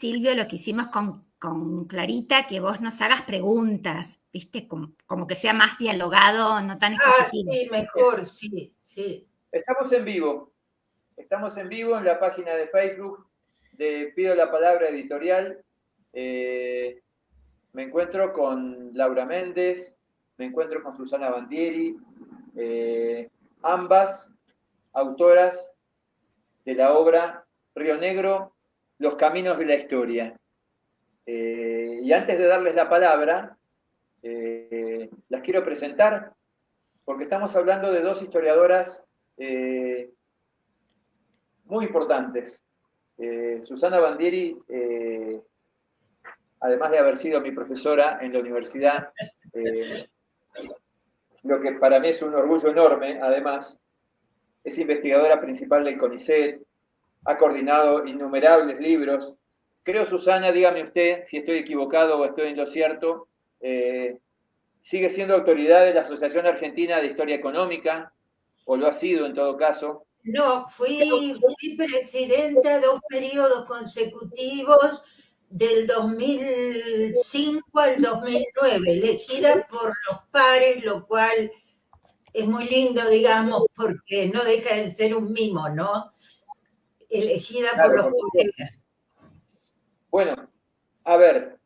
Silvio, lo que hicimos con Clarita, que vos nos hagas preguntas, ¿viste? Como que sea más dialogado, no tan expositivo. Sí, mejor, sí. Estamos en vivo en la página de Facebook de Pido la Palabra Editorial. Me encuentro con Laura Méndez, me encuentro con Susana Bandieri, ambas autoras de la obra Río Negro, Los Caminos de la Historia. Y antes de darles la palabra, las quiero presentar, porque estamos hablando de dos historiadoras muy importantes. Susana Bandieri, además de haber sido mi profesora en la universidad, lo que para mí es un orgullo enorme, además, es investigadora principal del CONICET, ha coordinado innumerables libros. Creo, Susana, dígame usted si estoy equivocado o estoy en lo cierto, sigue siendo autoridad de la Asociación Argentina de Historia Económica, o lo ha sido en todo caso. No, fui presidenta 2 periodos consecutivos, del 2005 al 2009, elegida por los pares, lo cual es muy lindo, digamos, porque no deja de ser un mimo, ¿no? Elegida por los colegas. Bueno, a ver,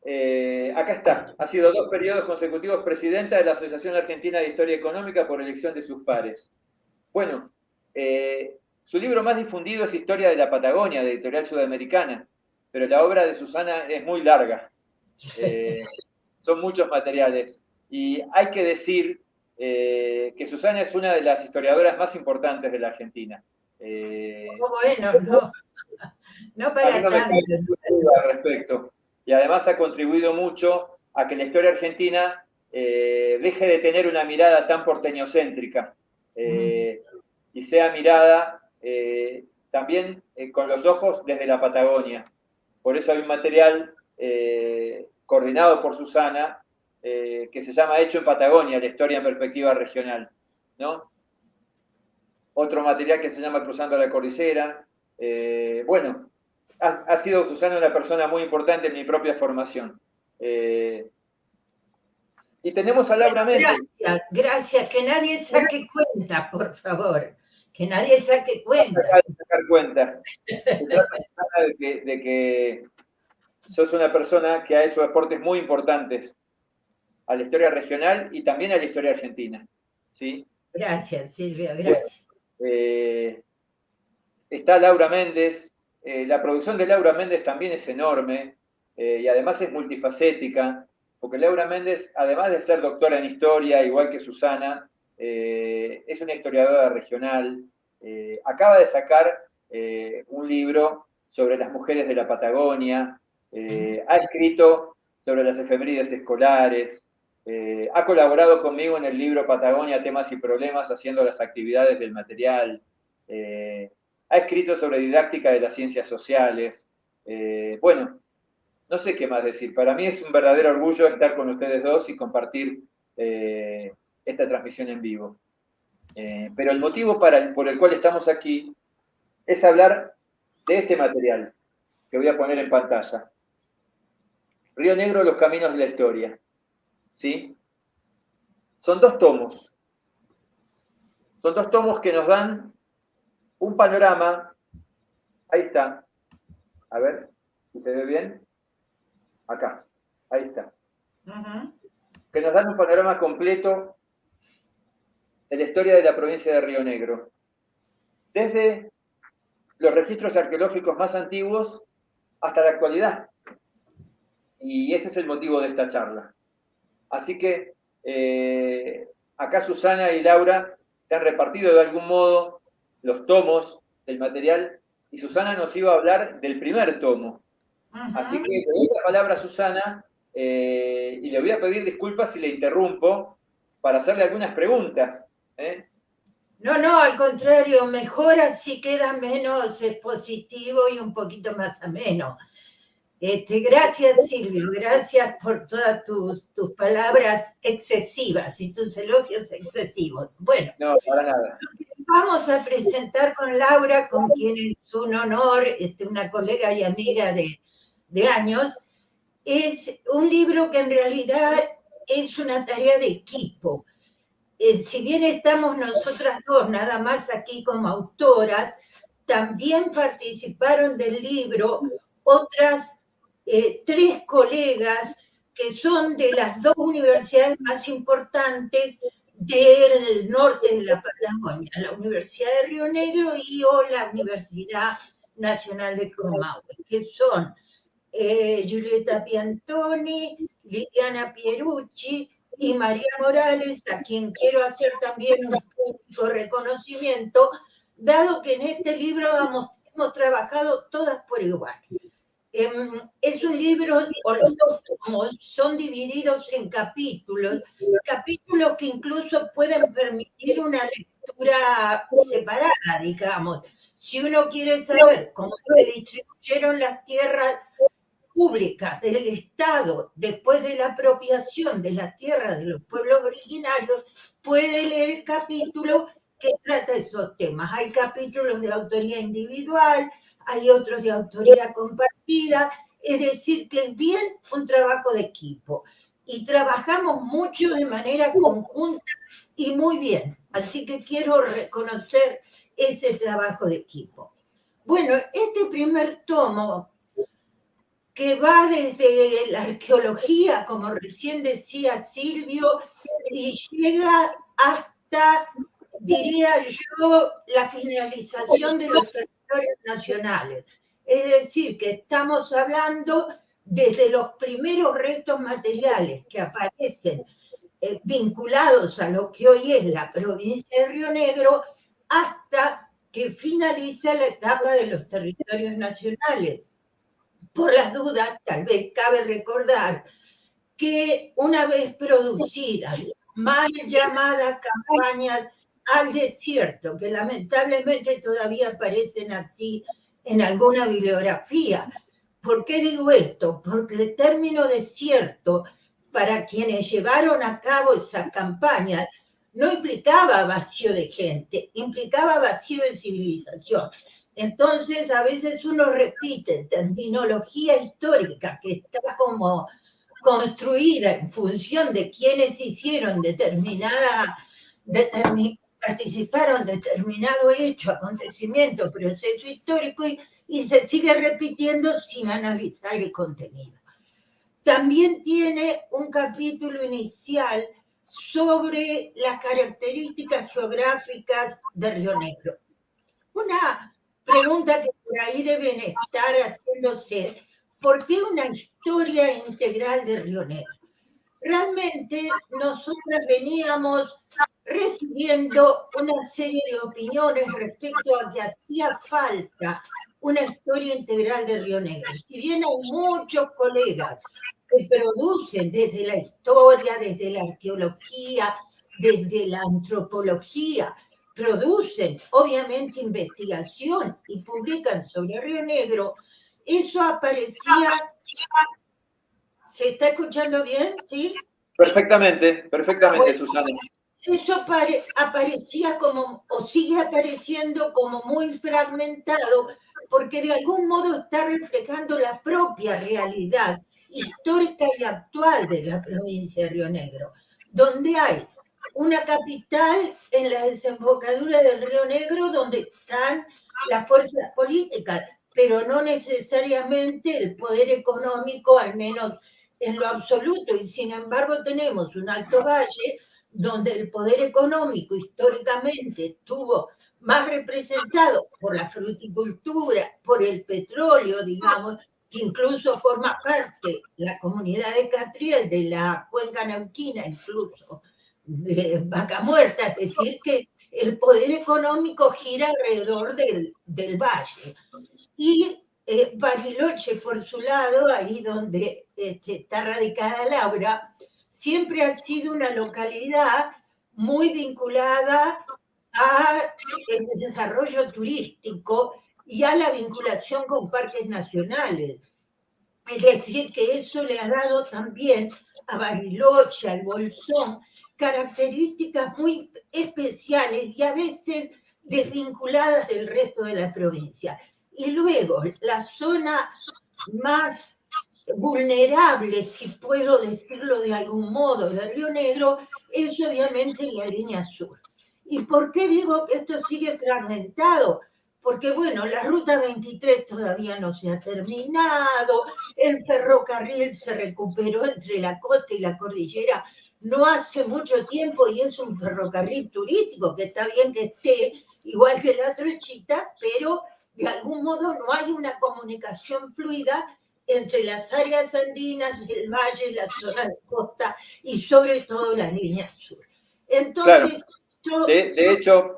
acá está. Ha sido 2 periodos consecutivos presidenta de la Asociación Argentina de Historia Económica por elección de sus pares. Bueno, su libro más difundido es Historia de la Patagonia, de Editorial Sudamericana, pero la obra de Susana es muy larga. Son muchos materiales. Y hay que decir que Susana es una de las historiadoras más importantes de la Argentina. Bueno, no para no tanto. Al respecto. Y además ha contribuido mucho a que la historia argentina deje de tener una mirada tan porteñocéntrica y sea mirada también con los ojos desde la Patagonia. Por eso hay un material coordinado por Susana que se llama Hecho en Patagonia, la historia en perspectiva regional, ¿no? Otro material que se llama Cruzando la Cordillera. Bueno, ha sido Susana una persona muy importante en mi propia formación. Y tenemos a Laura Méndez. Gracias. Que nadie saque cuenta, por favor. Que nadie saque cuenta. Sacar cuentas. Se trata de que sos una persona que ha hecho aportes muy importantes a la historia regional y también a la historia argentina. ¿Sí? Gracias, Silvia, gracias. Está Laura Méndez. La producción de Laura Méndez también es enorme y además es multifacética, porque Laura Méndez, además de ser doctora en historia, igual que Susana, es una historiadora regional. Acaba de sacar un libro sobre las mujeres de la Patagonia, ha escrito sobre las efemérides escolares, ha colaborado conmigo en el libro Patagonia, temas y problemas, haciendo las actividades del material. Ha escrito sobre didáctica de las ciencias sociales. Bueno, no sé qué más decir. Para mí es un verdadero orgullo estar con ustedes dos y compartir esta transmisión en vivo. Pero el motivo por el cual estamos aquí es hablar de este material que voy a poner en pantalla. Río Negro, los caminos de la historia. ¿Sí? Son 2 tomos. Son 2 tomos que nos dan un panorama. Ahí está. A ver si se ve bien. Acá. Ahí está. Que nos dan un panorama completo de la historia de la provincia de Río Negro. Desde los registros arqueológicos más antiguos hasta la actualidad. Y ese es el motivo de esta charla. Así que acá Susana y Laura se han repartido de algún modo los tomos del material y Susana nos iba a hablar del primer tomo. Así que le doy la palabra a Susana y le voy a pedir disculpas si le interrumpo para hacerle algunas preguntas. No, al contrario, mejor así queda menos expositivo y un poquito más ameno. Gracias, Silvio, gracias por todas tus palabras excesivas y tus elogios excesivos. Bueno, no, para nada. Vamos a presentar con Laura, con quien es un honor, una colega y amiga de de años, es un libro que en realidad es una tarea de equipo. Si bien estamos nosotras dos nada más aquí como autoras, también participaron del libro otras 3 colegas que son de las 2 universidades más importantes del norte de la Patagonia, la Universidad de Río Negro y la Universidad Nacional de Comahue, que son Giulietta Piantoni, Liliana Pierucci y María Morales, a quien quiero hacer también un público reconocimiento, dado que en este libro hemos trabajado todas por igual. Es un libro, o los 2 tomos, son divididos en capítulos que incluso pueden permitir una lectura separada, digamos. Si uno quiere saber cómo se distribuyeron las tierras públicas del Estado después de la apropiación de las tierras de los pueblos originarios, puede leer el capítulo que trata esos temas. Hay capítulos de autoría individual, hay otros de autoría compartida, es decir, que es bien un trabajo de equipo. Y trabajamos mucho de manera conjunta y muy bien. Así que quiero reconocer ese trabajo de equipo. Bueno, este primer tomo, que va desde la arqueología, como recién decía Silvio, y llega hasta, diría yo, la finalización de los territorios nacionales. Es decir, que estamos hablando desde los primeros restos materiales que aparecen vinculados a lo que hoy es la provincia de Río Negro, hasta que finaliza la etapa de los territorios nacionales. Por las dudas, tal vez cabe recordar que una vez producidas mal llamadas campañas al desierto, que lamentablemente todavía aparecen así en alguna bibliografía. ¿Por qué digo esto? Porque el término desierto, para quienes llevaron a cabo esas campañas, no implicaba vacío de gente, implicaba vacío de civilización. Entonces, a veces uno repite terminología histórica que está como construida en función de quienes hicieron participaron en determinado hecho, acontecimiento, proceso histórico y se sigue repitiendo sin analizar el contenido. También tiene un capítulo inicial sobre las características geográficas de Río Negro. Una pregunta que por ahí deben estar haciéndose: ¿por qué una historia integral de Río Negro? Realmente nosotras veníamos recibiendo una serie de opiniones respecto a que hacía falta una historia integral de Río Negro. Si bien hay muchos colegas que producen desde la historia, desde la arqueología, desde la antropología, producen obviamente investigación y publican sobre Río Negro, eso aparecía. ¿Se está escuchando bien? ¿Sí? Perfectamente, bueno, Susana. Eso aparecía como, o sigue apareciendo como muy fragmentado, porque de algún modo está reflejando la propia realidad histórica y actual de la provincia de Río Negro, donde hay una capital en la desembocadura del Río Negro donde están las fuerzas políticas, pero no necesariamente el poder económico, al menos en lo absoluto, y sin embargo tenemos un Alto Valle donde el poder económico históricamente estuvo más representado por la fruticultura, por el petróleo, digamos, que incluso forma parte la comunidad de Catriel, de la cuenca neuquina, incluso de Vaca Muerta, es decir, que el poder económico gira alrededor del valle. Y Bariloche, por su lado, ahí donde está radicada Laura, siempre ha sido una localidad muy vinculada al desarrollo turístico y a la vinculación con parques nacionales. Es decir, que eso le ha dado también a Bariloche, al Bolsón, características muy especiales y a veces desvinculadas del resto de la provincia. Y luego, la zona más vulnerable, si puedo decirlo de algún modo, de Río Negro, es obviamente la línea sur. ¿Y por qué digo que esto sigue fragmentado? Porque, bueno, la Ruta 23 todavía no se ha terminado, el ferrocarril se recuperó entre la costa y la cordillera no hace mucho tiempo y es un ferrocarril turístico, que está bien que esté igual que la Trochita, pero de algún modo no hay una comunicación fluida entre las áreas andinas, el valle, la zona de costa y sobre todo la línea sur. Entonces, claro. De hecho,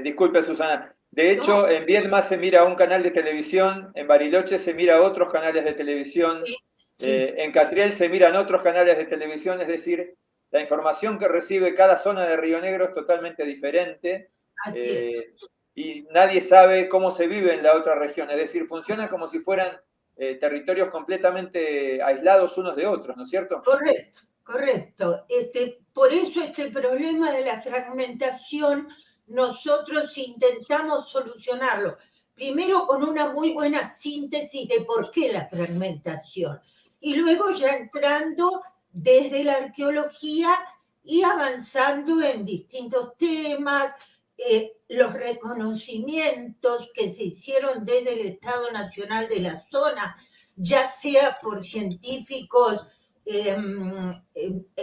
disculpe Susana, de hecho no. En Viedma se mira un canal de televisión, en Bariloche se mira otros canales de televisión, sí, sí. En Catriel se miran otros canales de televisión, es decir, la información que recibe cada zona de Río Negro es totalmente diferente y nadie sabe cómo se vive en la otra región, es decir, funciona como si fueran territorios completamente aislados unos de otros, ¿no es cierto? Correcto, correcto. Por eso este problema de la fragmentación nosotros intentamos solucionarlo. Primero con una muy buena síntesis de por qué la fragmentación. Y luego ya entrando desde la arqueología y avanzando en distintos temas, los reconocimientos que se hicieron desde el Estado Nacional de la zona, ya sea por científicos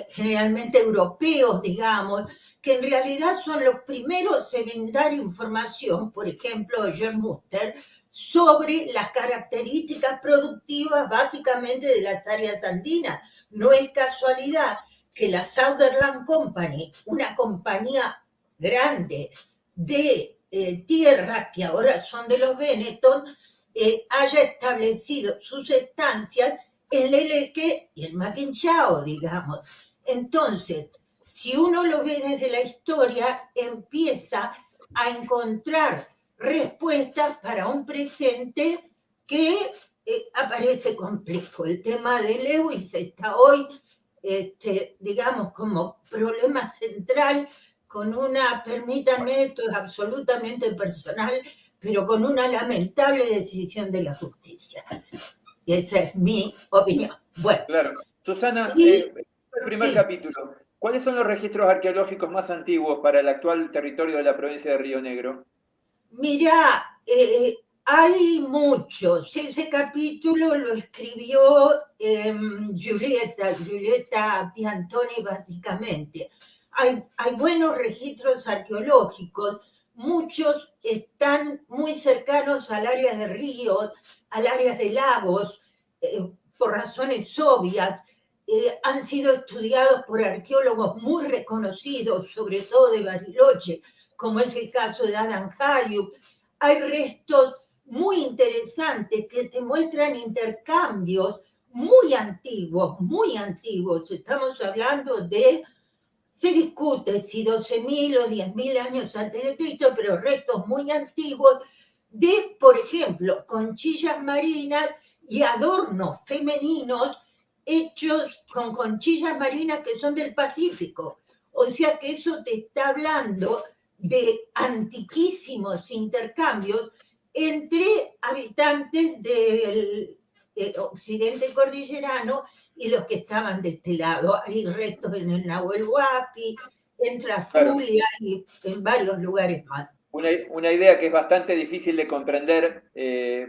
generalmente europeos, digamos, que en realidad son los primeros en brindar información, por ejemplo, John Muster, sobre las características productivas básicamente de las áreas andinas. No es casualidad que la Sutherland Company, una compañía grande de tierra que ahora son de los Benetton, haya establecido sus estancias en Leleque y el Maquinchao, digamos. Entonces, si uno lo ve desde la historia, empieza a encontrar respuestas para un presente que aparece complejo. El tema de Lewis está hoy, digamos, como problema central, con una, permítanme, esto es absolutamente personal, pero con una lamentable decisión de la justicia. Y esa es mi opinión. Bueno. Claro. Susana, el primer capítulo. ¿Cuáles son los registros arqueológicos más antiguos para el actual territorio de la provincia de Río Negro? Mira, hay muchos. Ese capítulo lo escribió Giulietta Piantoni, básicamente. Hay buenos registros arqueológicos. Muchos están muy cercanos al área de ríos, al área de lagos, por razones obvias. Han sido estudiados por arqueólogos muy reconocidos, sobre todo de Bariloche, como es el caso de Adam Hayuk. Hay restos muy interesantes que te muestran intercambios muy antiguos, muy antiguos. Estamos hablando de, se discute si 12.000 o 10.000 años antes de Cristo, pero restos muy antiguos de, por ejemplo, conchillas marinas y adornos femeninos hechos con conchillas marinas que son del Pacífico. O sea que eso te está hablando de antiquísimos intercambios entre habitantes del occidente cordillerano y los que estaban de este lado. Hay restos en el Nahuel Huapi, en Trafulia y en varios lugares más. Una idea que es bastante difícil de comprender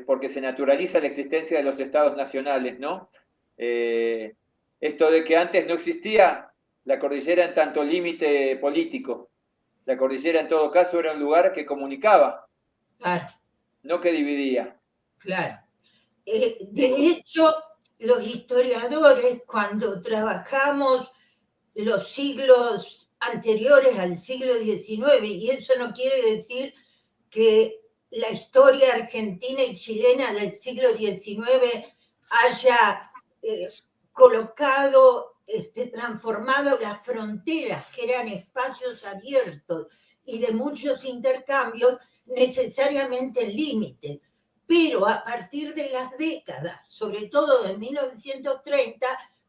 porque se naturaliza la existencia de los estados nacionales, ¿no? Esto de que antes no existía la cordillera en tanto límite político. La cordillera en todo caso era un lugar que comunicaba, claro, no que dividía. Claro. De hecho, los historiadores, cuando trabajamos los siglos anteriores al siglo XIX, y eso no quiere decir que la historia argentina y chilena del siglo XIX haya colocado, transformado las fronteras, que eran espacios abiertos y de muchos intercambios, necesariamente en límites. Pero a partir de las décadas, sobre todo de 1930,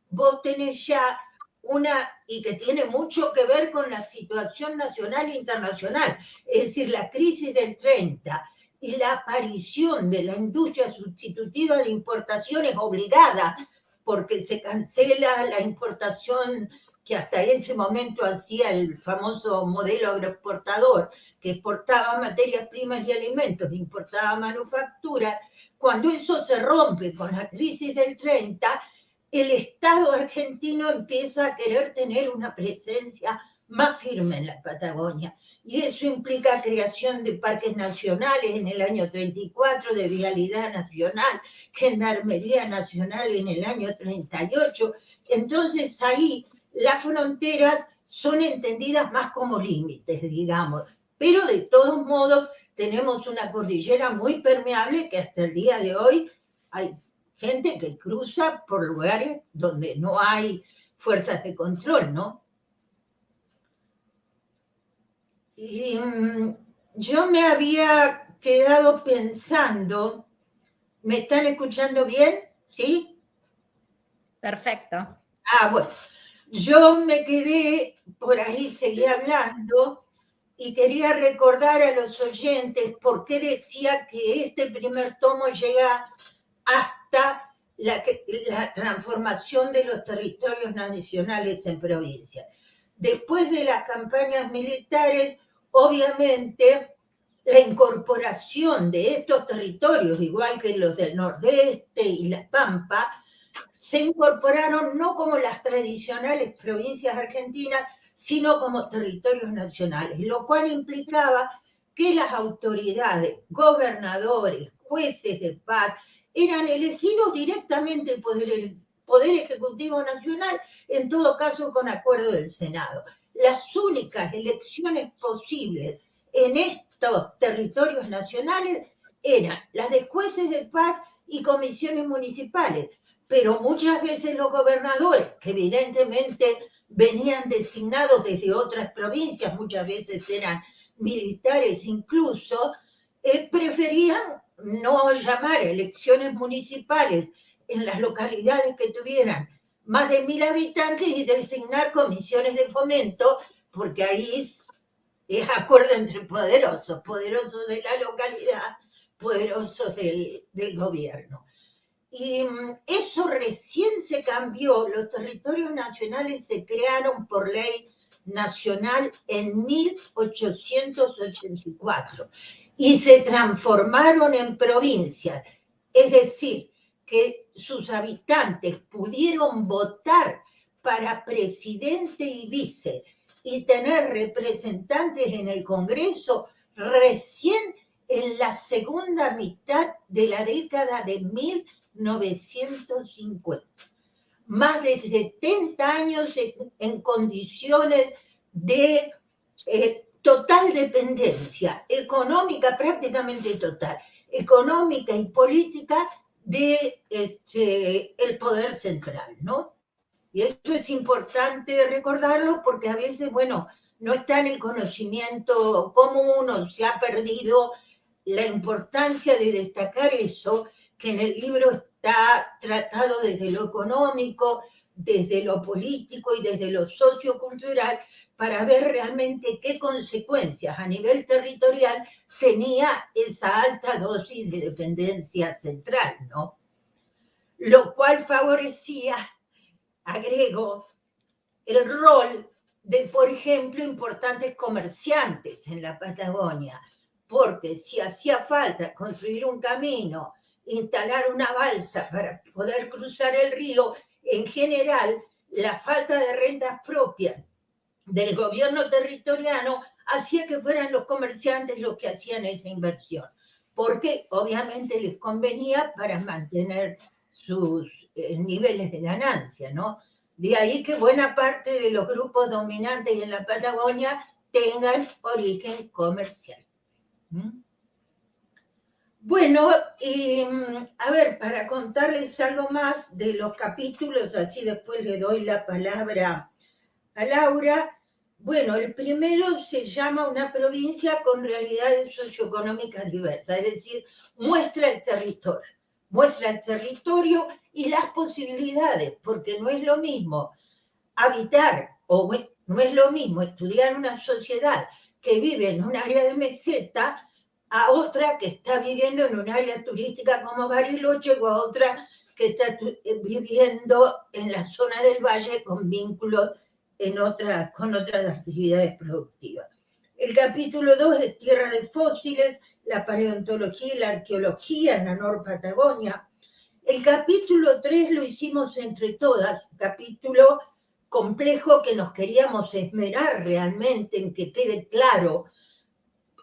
vos tenés ya una, y que tiene mucho que ver con la situación nacional e internacional, es decir, la crisis del 30 y la aparición de la industria sustitutiva de importaciones obligada porque se cancela la importación que hasta ese momento hacía el famoso modelo agroexportador, que exportaba materias primas y alimentos, importaba manufactura. Cuando eso se rompe con la crisis del 30, el Estado argentino empieza a querer tener una presencia más firme en la Patagonia. Y eso implica creación de parques nacionales en el año 34, de vialidad nacional, gendarmería nacional en el año 38. Entonces ahí las fronteras son entendidas más como límites, digamos. Pero de todos modos tenemos una cordillera muy permeable que hasta el día de hoy hay gente que cruza por lugares donde no hay fuerzas de control, ¿no? Y yo me había quedado pensando, ¿me están escuchando bien? ¿Sí? Perfecto. Bueno, yo me quedé, por ahí seguí hablando y quería recordar a los oyentes por qué decía que este primer tomo llega hasta la transformación de los territorios nacionales en provincias. Después de las campañas militares, obviamente, la incorporación de estos territorios, igual que los del Nordeste y la Pampa, se incorporaron no como las tradicionales provincias argentinas, sino como territorios nacionales, lo cual implicaba que las autoridades, gobernadores, jueces de paz, eran elegidos directamente por el Poder Ejecutivo Nacional, en todo caso con acuerdo del Senado. Las únicas elecciones posibles en estos territorios nacionales eran las de jueces de paz y comisiones municipales, pero muchas veces los gobernadores, que evidentemente venían designados desde otras provincias, muchas veces eran militares incluso, preferían no llamar elecciones municipales en las localidades que tuvieran más de 1.000 habitantes y designar comisiones de fomento, porque ahí es acuerdo entre poderosos, poderosos de la localidad, poderosos del gobierno. Y eso recién se cambió, los territorios nacionales se crearon por ley nacional en 1884 y se transformaron en provincias, es decir, que sus habitantes pudieron votar para presidente y vice y tener representantes en el Congreso recién en la segunda mitad de la década de 1950. Más de 70 años en condiciones de total dependencia económica, prácticamente total, económica y política de el poder central, ¿no? Y eso es importante recordarlo porque a veces, bueno, no está en el conocimiento común o se ha perdido la importancia de destacar eso, que en el libro está tratado desde lo económico, desde lo político y desde lo sociocultural, para ver realmente qué consecuencias a nivel territorial tenía esa alta dosis de dependencia central, ¿no? Lo cual favorecía, agrego, el rol de, por ejemplo, importantes comerciantes en la Patagonia, porque si hacía falta construir un camino, instalar una balsa para poder cruzar el río, en general, la falta de rentas propias del gobierno territoriano hacía que fueran los comerciantes los que hacían esa inversión, porque obviamente les convenía para mantener sus niveles de ganancia, ¿no? De ahí que buena parte de los grupos dominantes en la Patagonia tengan origen comercial. Bueno, y a ver, para contarles algo más de los capítulos, así después le doy la palabra a Laura. Bueno, el primero se llama Una provincia con realidades socioeconómicas diversas, es decir, muestra el territorio y las posibilidades, porque no es lo mismo habitar o no es lo mismo estudiar una sociedad que vive en un área de meseta a otra que está viviendo en un área turística como Bariloche o a otra que está viviendo en la zona del valle con vínculos con otras actividades productivas. El capítulo 2 es Tierra de Fósiles, la paleontología y la arqueología en la Nor-Patagonia. El capítulo 3 lo hicimos entre todas, un capítulo complejo que nos queríamos esmerar realmente en que quede claro,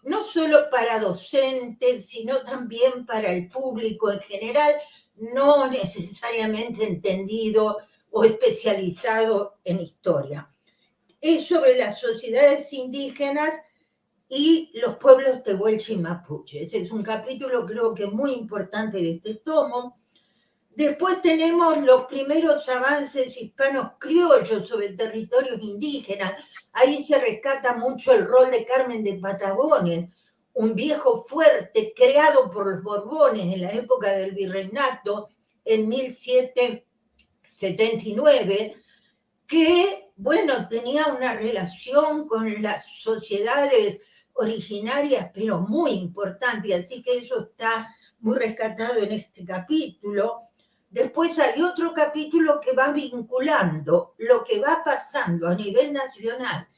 no solo para docentes, sino también para el público en general, no necesariamente entendido o especializado en historia. Es sobre las sociedades indígenas y los pueblos tehuelche y mapuche. Ese es un capítulo creo que muy importante de este tomo. Después tenemos los primeros avances hispanos criollos sobre territorios indígenas. Ahí se rescata mucho el rol de Carmen de Patagones, un viejo fuerte creado por los Borbones en la época del virreinato, en 1779, que, bueno, tenía una relación con las sociedades originarias, pero muy importante, así que eso está muy rescatado en este capítulo. Después hay otro capítulo que va vinculando lo que va pasando a nivel nacional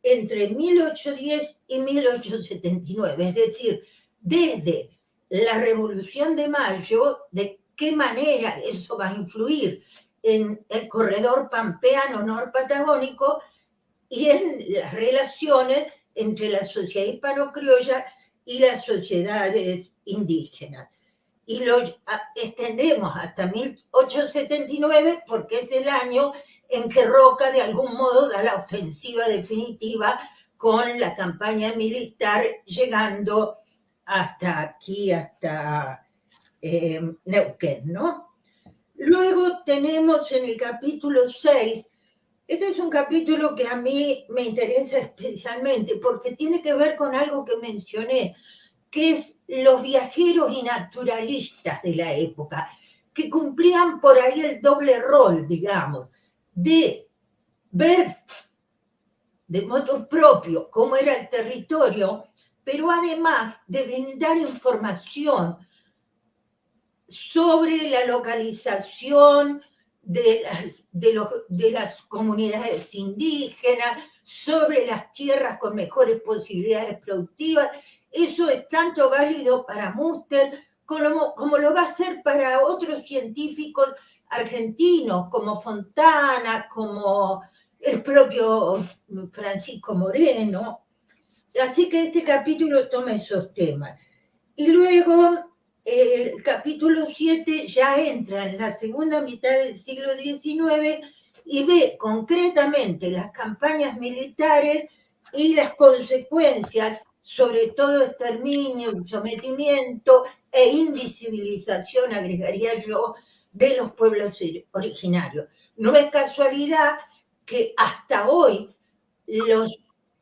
entre 1810 y 1879, es decir, desde la Revolución de Mayo, de qué manera eso va a influir en el corredor pampeano norpatagónico y en las relaciones entre la sociedad hispano-criolla y las sociedades indígenas. Y lo extendemos hasta 1879 porque es el año en que Roca de algún modo da la ofensiva definitiva con la campaña militar llegando hasta aquí, hasta Neuquén, ¿no? Luego tenemos en el capítulo 6, este es un capítulo que a mí me interesa especialmente porque tiene que ver con algo que mencioné, que es los viajeros y naturalistas de la época, que cumplían por ahí el doble rol, digamos, de ver de modo propio cómo era el territorio, pero además de brindar información sobre la localización de las comunidades indígenas, sobre las tierras con mejores posibilidades productivas. Eso es tanto válido para Muster como lo va a ser para otros científicos argentinos, como Fontana, como el propio Francisco Moreno. Así que este capítulo toma esos temas. Y luego el capítulo 7 ya entra en la segunda mitad del siglo XIX y ve concretamente las campañas militares y las consecuencias, sobre todo exterminio, sometimiento e invisibilización, agregaría yo, de los pueblos originarios. No es casualidad que hasta hoy los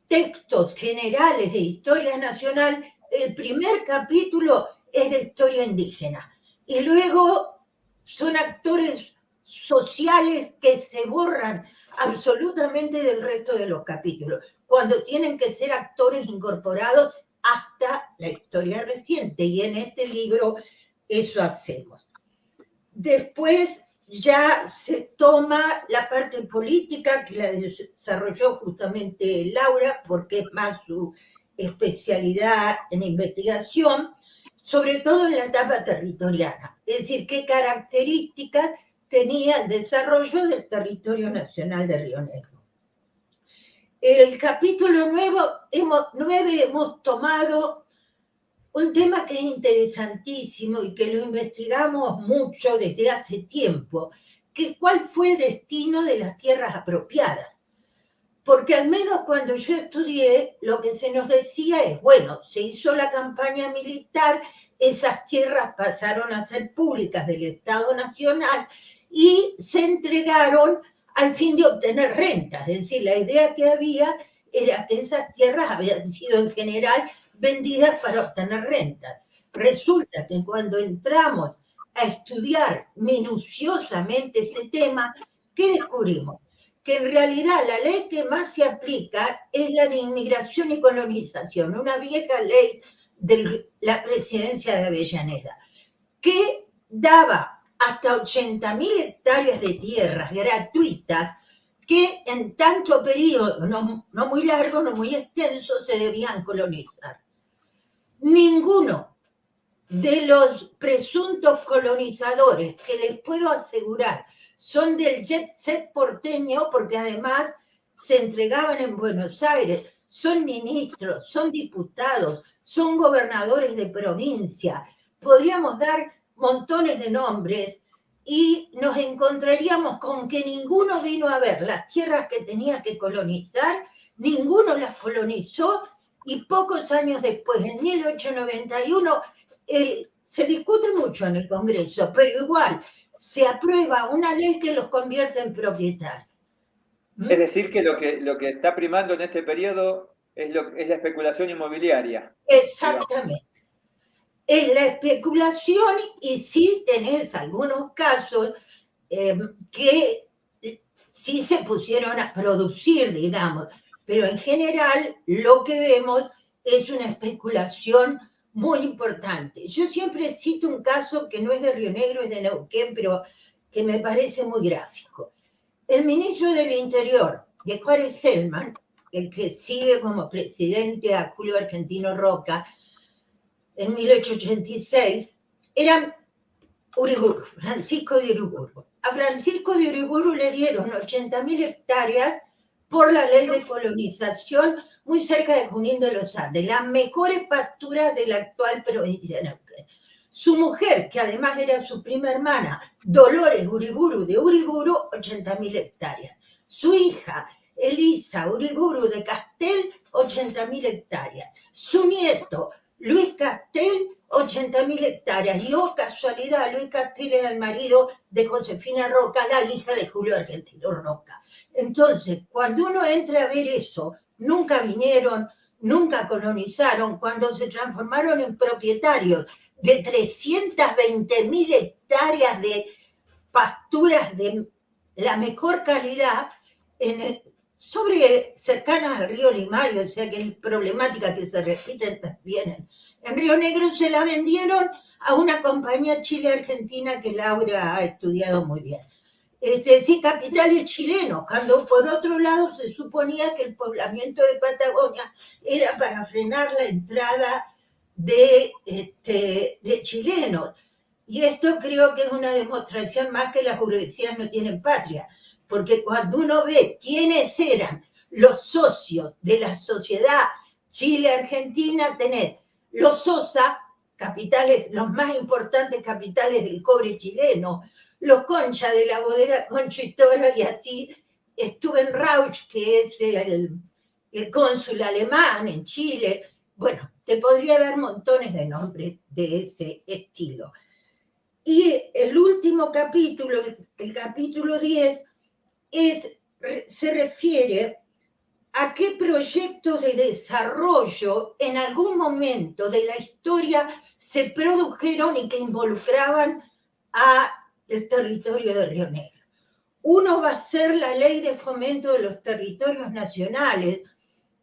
textos generales de historia nacional, el primer capítulo es de historia indígena y luego son actores sociales que se borran absolutamente del resto de los capítulos, cuando tienen que ser actores incorporados hasta la historia reciente, y en este libro eso hacemos. Después ya se toma la parte política, que la desarrolló justamente Laura, porque es más su especialidad en investigación, sobre todo en la etapa territoriana, es decir, qué características tenía el desarrollo del territorio nacional de Río Negro. El capítulo 9 hemos tomado un tema que es interesantísimo y que lo investigamos mucho desde hace tiempo, que cuál fue el destino de las tierras apropiadas. Porque al menos cuando yo estudié, lo que se nos decía es, bueno, se hizo la campaña militar, esas tierras pasaron a ser públicas del Estado Nacional y se entregaron al fin de obtener rentas. Es decir, la idea que había era que esas tierras habían sido en general vendidas para obtener rentas. Resulta que cuando entramos a estudiar minuciosamente este tema, ¿qué descubrimos? Que en realidad la ley que más se aplica es la de inmigración y colonización, una vieja ley de la presidencia de Avellaneda, que daba hasta 80.000 hectáreas de tierras gratuitas que en tanto periodo, no muy largo, no muy extenso, se debían colonizar. Ninguno de los presuntos colonizadores, que les puedo asegurar son del jet set porteño, porque además se entregaban en Buenos Aires, son ministros, son diputados, son gobernadores de provincia. Podríamos dar montones de nombres y nos encontraríamos con que ninguno vino a ver las tierras que tenía que colonizar, ninguno las colonizó, y pocos años después, en 1891, se discute mucho en el Congreso, pero igual se aprueba una ley que los convierte en propietarios. Es decir, que lo que está primando en este periodo es la especulación inmobiliaria. Exactamente. Es la especulación, y sí tenés algunos casos que sí se pusieron a producir, digamos, pero en general lo que vemos es una especulación muy importante. Yo siempre cito un caso que no es de Río Negro, es de Neuquén, pero que me parece muy gráfico. El ministro del Interior, de Juárez Selman, el que sigue como presidente a Julio Argentino Roca, en 1886, era Uriburu, Francisco de Uriburu. A Francisco de Uriburu le dieron 80.000 hectáreas por la ley de colonización muy cerca de Junín de los Andes, las mejores pasturas de la actual provincia de Neuquén. Su mujer, que además era su prima hermana, Dolores Uriburu de Uriburu, 80.000 hectáreas. Su hija, Elisa Uriburu de Castel, 80.000 hectáreas. Su nieto, Luis Castel, 80.000 hectáreas. Y oh, casualidad, Luis Castel era el marido de Josefina Roca, la hija de Julio Argentino Roca. Entonces, cuando uno entra a ver eso, nunca vinieron, nunca colonizaron, cuando se transformaron en propietarios de 320.000 hectáreas de pasturas de la mejor calidad, cercanas al río Limayo, o sea que es problemática que se repiten también. En Río Negro se la vendieron a una compañía Chile-Argentina que Laura ha estudiado muy bien. Sí, capitales chilenos, cuando por otro lado se suponía que el poblamiento de Patagonia era para frenar la entrada de chilenos. Y esto creo que es una demostración más que las burguesías no tienen patria, porque cuando uno ve quiénes eran los socios de la sociedad Chile-Argentina, tenés los Sosa, capitales, los más importantes capitales del cobre chileno, los Concha de la bodega Concha y Toro, y así Stubenrauch, que es el cónsul alemán en Chile. Bueno, te podría dar montones de nombres de ese estilo. Y el último capítulo, el capítulo 10, se refiere a qué proyectos de desarrollo en algún momento de la historia se produjeron y que involucraban al territorio de Río Negro. Uno va a ser la Ley de Fomento de los Territorios Nacionales,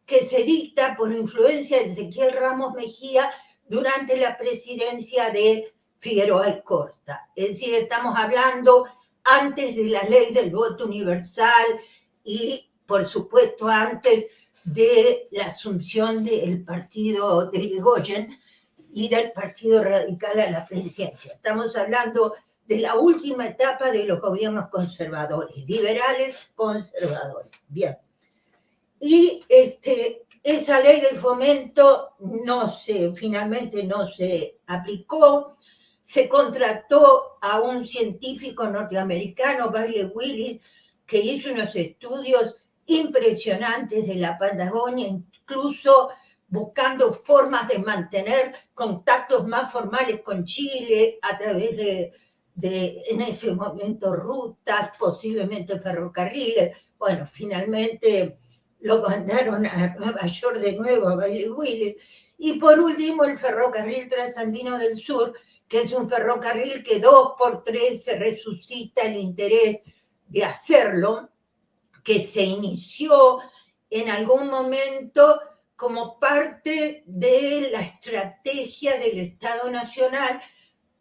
que se dicta por influencia de Ezequiel Ramos Mejía durante la presidencia de Figueroa Alcorta. Es decir, estamos hablando antes de la ley del voto universal y, por supuesto, antes de la asunción del partido de Irigoyen y del Partido Radical a la presidencia. Estamos hablando de la última etapa de los gobiernos conservadores, liberales conservadores. Bien. Y esa ley del fomento finalmente no se aplicó. Se contrató a un científico norteamericano, Bailey Willis, que hizo unos estudios impresionantes de la Patagonia, incluso buscando formas de mantener contactos más formales con Chile a través de en ese momento, rutas, posiblemente ferrocarriles. Bueno, finalmente lo mandaron a Nueva York de nuevo, a Bailey Willis. Y por último, el ferrocarril Trasandino del Sur, que es un ferrocarril que 2x3 se resucita el interés de hacerlo, que se inició en algún momento como parte de la estrategia del Estado Nacional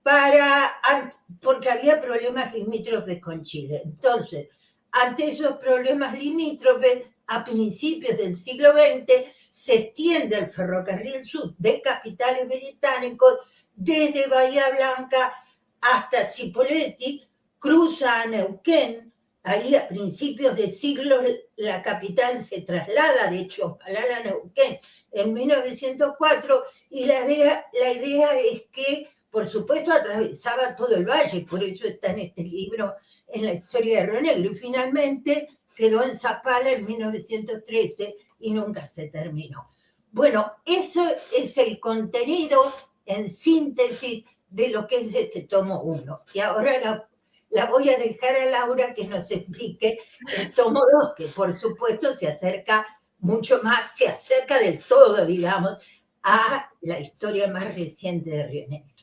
porque había problemas limítrofes con Chile. Entonces, ante esos problemas limítrofes, a principios del siglo XX, se extiende el ferrocarril sur de capitales británicos desde Bahía Blanca hasta Cipolletti, cruza a Neuquén. Ahí a principios de siglo la capital se traslada de Chopalal a Neuquén en 1904 y la idea es que, por supuesto, atravesaba todo el valle, por eso está en este libro, en la historia de Río Negro, y finalmente quedó en Zapala en 1913 y nunca se terminó. Bueno, eso es el contenido en síntesis de lo que es este tomo 1. Y ahora la voy a dejar a Laura que nos explique el tomo 2, que por supuesto se acerca mucho más, se acerca del todo, digamos, a la historia más reciente de Río Negro.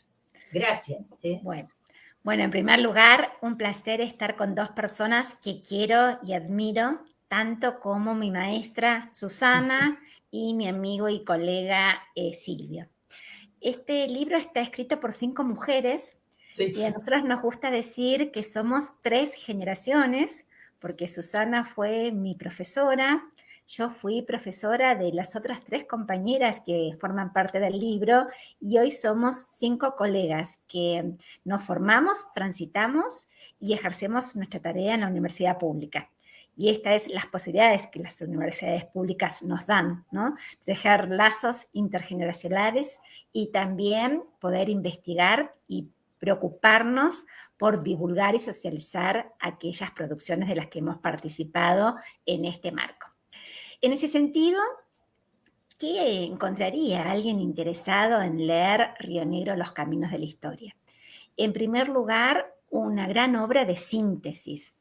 Gracias. ¿Sí? Bueno, en primer lugar, un placer estar con dos personas que quiero y admiro, tanto como mi maestra Susana y mi amigo y colega Silvio. Este libro está escrito por 5 mujeres y a nosotros nos gusta decir que somos 3 generaciones, porque Susana fue mi profesora, yo fui profesora de las otras 3 compañeras que forman parte del libro y hoy somos 5 colegas que nos formamos, transitamos y ejercemos nuestra tarea en la universidad pública. Y estas es las posibilidades que las universidades públicas nos dan, ¿no? Tejer lazos intergeneracionales y también poder investigar y preocuparnos por divulgar y socializar aquellas producciones de las que hemos participado en este marco. En ese sentido, ¿qué encontraría alguien interesado en leer Río Negro, los caminos de la historia? En primer lugar, una gran obra de síntesis,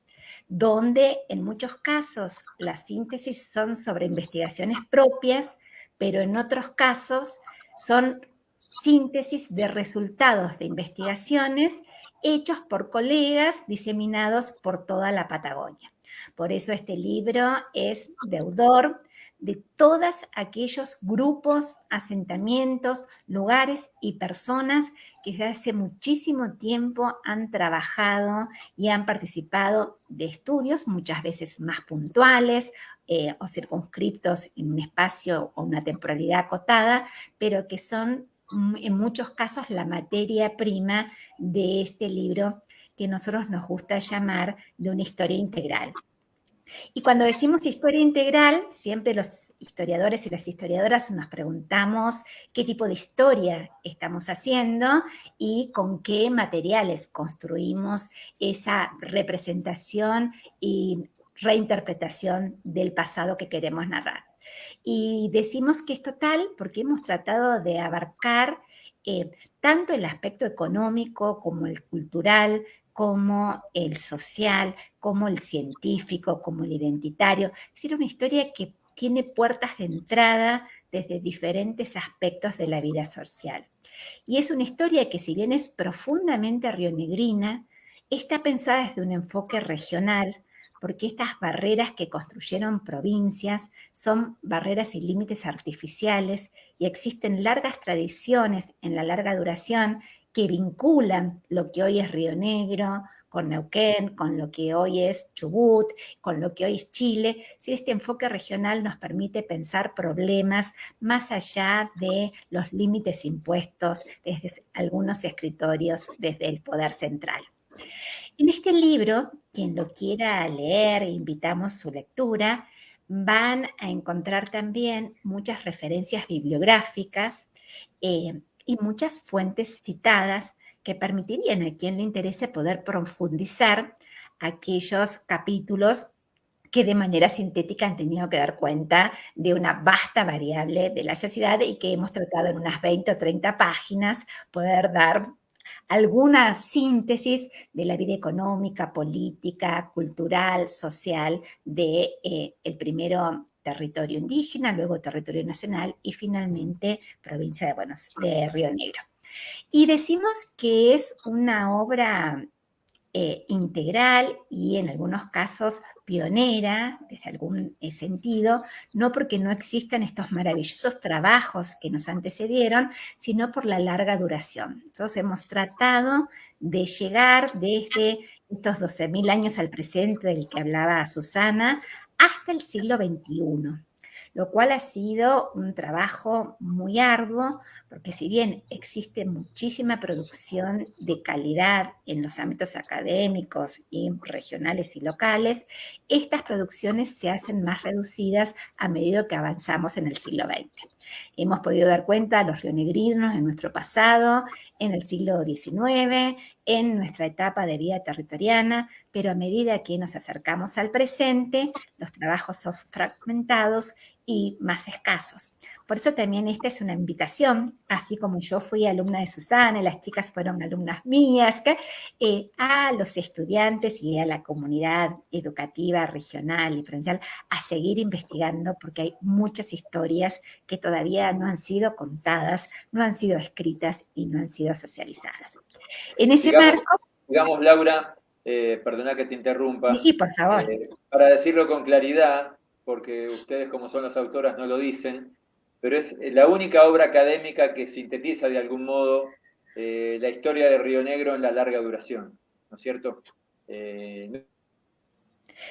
donde en muchos casos las síntesis son sobre investigaciones propias, pero en otros casos son síntesis de resultados de investigaciones hechos por colegas diseminados por toda la Patagonia. Por eso este libro es deudor de todos aquellos grupos, asentamientos, lugares y personas que desde hace muchísimo tiempo han trabajado y han participado de estudios, muchas veces más puntuales o circunscriptos en un espacio o una temporalidad acotada, pero que son en muchos casos la materia prima de este libro que nosotros nos gusta llamar de una historia integral. Y cuando decimos historia integral, siempre los historiadores y las historiadoras nos preguntamos qué tipo de historia estamos haciendo y con qué materiales construimos esa representación y reinterpretación del pasado que queremos narrar. Y decimos que es total porque hemos tratado de abarcar tanto el aspecto económico como el cultural, como el social, como el científico, como el identitario. Es decir, una historia que tiene puertas de entrada desde diferentes aspectos de la vida social. Y es una historia que, si bien es profundamente rionegrina, está pensada desde un enfoque regional, porque estas barreras que construyeron provincias son barreras y límites artificiales y existen largas tradiciones en la larga duración que vinculan lo que hoy es Río Negro con Neuquén, con lo que hoy es Chubut, con lo que hoy es Chile. Si este enfoque regional nos permite pensar problemas más allá de los límites impuestos desde algunos escritorios, desde el poder central. En este libro, quien lo quiera leer, invitamos su lectura, van a encontrar también muchas referencias bibliográficas y muchas fuentes citadas que permitirían a quien le interese poder profundizar aquellos capítulos que de manera sintética han tenido que dar cuenta de una vasta variable de la sociedad y que hemos tratado en unas 20 o 30 páginas poder dar alguna síntesis de la vida económica, política, cultural, social de el primero territorio indígena, luego territorio nacional y finalmente provincia de Río Negro. Y decimos que es una obra integral y en algunos casos pionera, desde algún sentido, no porque no existan estos maravillosos trabajos que nos antecedieron, sino por la larga duración. Nosotros hemos tratado de llegar desde estos 12.000 años al presente del que hablaba Susana, hasta el siglo XXI, lo cual ha sido un trabajo muy arduo, porque si bien existe muchísima producción de calidad en los ámbitos académicos y regionales y locales, estas producciones se hacen más reducidas a medida que avanzamos en el siglo XX. Hemos podido dar cuenta a los rionegrinos en nuestro pasado, en el siglo XIX, en nuestra etapa de vida territoriana, pero a medida que nos acercamos al presente, los trabajos son fragmentados y más escasos. Por eso también esta es una invitación, así como yo fui alumna de Susana y las chicas fueron alumnas mías, a los estudiantes y a la comunidad educativa regional y provincial a seguir investigando, porque hay muchas historias que todavía no han sido contadas, no han sido escritas y no han sido socializadas. En ese marco... Digamos, Laura, perdona que te interrumpa. Sí, por favor. Para decirlo con claridad, porque ustedes como son las autoras no lo dicen, pero es la única obra académica que sintetiza de algún modo la historia de Río Negro en la larga duración, ¿no es cierto?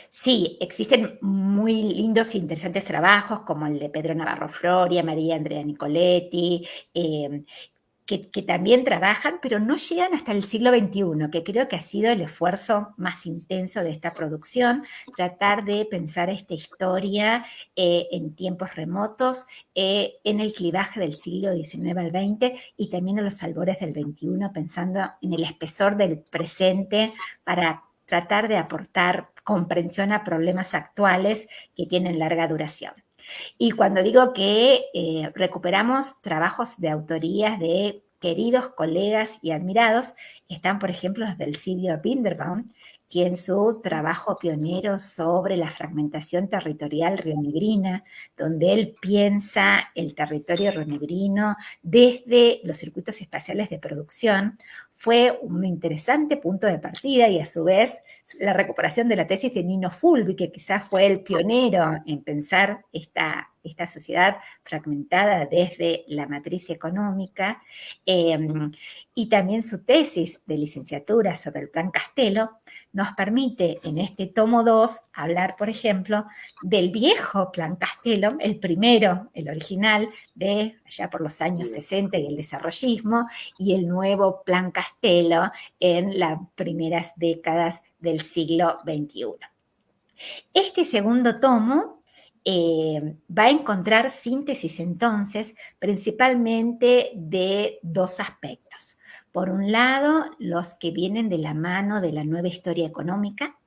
Sí, existen muy lindos e interesantes trabajos como el de Pedro Navarro Floria, María Andrea Nicoletti, que también trabajan, pero no llegan hasta el siglo XXI, que creo que ha sido el esfuerzo más intenso de esta producción, tratar de pensar esta historia en tiempos remotos, en el clivaje del siglo XIX al XX y también en los albores del XXI, pensando en el espesor del presente para tratar de aportar comprensión a problemas actuales que tienen larga duración. Y cuando digo que recuperamos trabajos de autorías de queridos colegas y admirados, están, por ejemplo, los del Silvio Binderbaum, quien su trabajo pionero sobre la fragmentación territorial rionegrina, donde él piensa el territorio rionegrino desde los circuitos espaciales de producción, fue un interesante punto de partida y a su vez la recuperación de la tesis de Nino Fulvi, que quizás fue el pionero en pensar esta sociedad fragmentada desde la matriz económica, y también su tesis de licenciatura sobre el Plan Castelo, nos permite en este tomo 2 hablar, por ejemplo, del viejo Plan Castelo, el primero, el original, de allá por los años 60 y el desarrollismo, y el nuevo Plan Castelo en las primeras décadas del siglo XXI. Este segundo tomo va a encontrar síntesis entonces principalmente de dos aspectos. Por un lado, los que vienen de la mano de la nueva historia económica,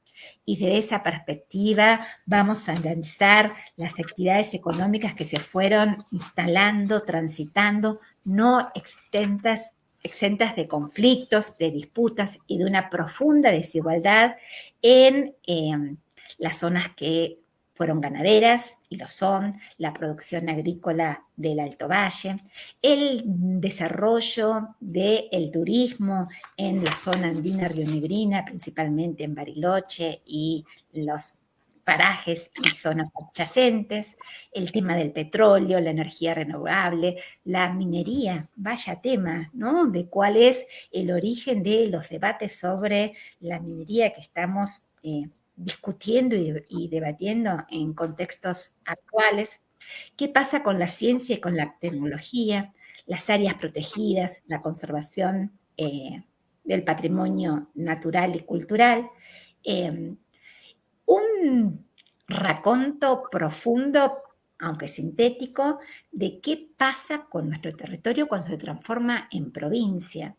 y desde esa perspectiva vamos a analizar las actividades económicas que se fueron instalando, transitando, no exentas de conflictos, de disputas y de una profunda desigualdad en las zonas que fueron ganaderas, y lo son, la producción agrícola del Alto Valle, el desarrollo del turismo en la zona andina rionegrina, principalmente en Bariloche y los parajes y zonas adyacentes, el tema del petróleo, la energía renovable, la minería, vaya tema, ¿no? De cuál es el origen de los debates sobre la minería que estamos discutiendo y debatiendo en contextos actuales. ¿Qué pasa con la ciencia y con la tecnología, las áreas protegidas, la conservación del patrimonio natural y cultural? Un raconto profundo, aunque sintético, de qué pasa con nuestro territorio cuando se transforma en provincia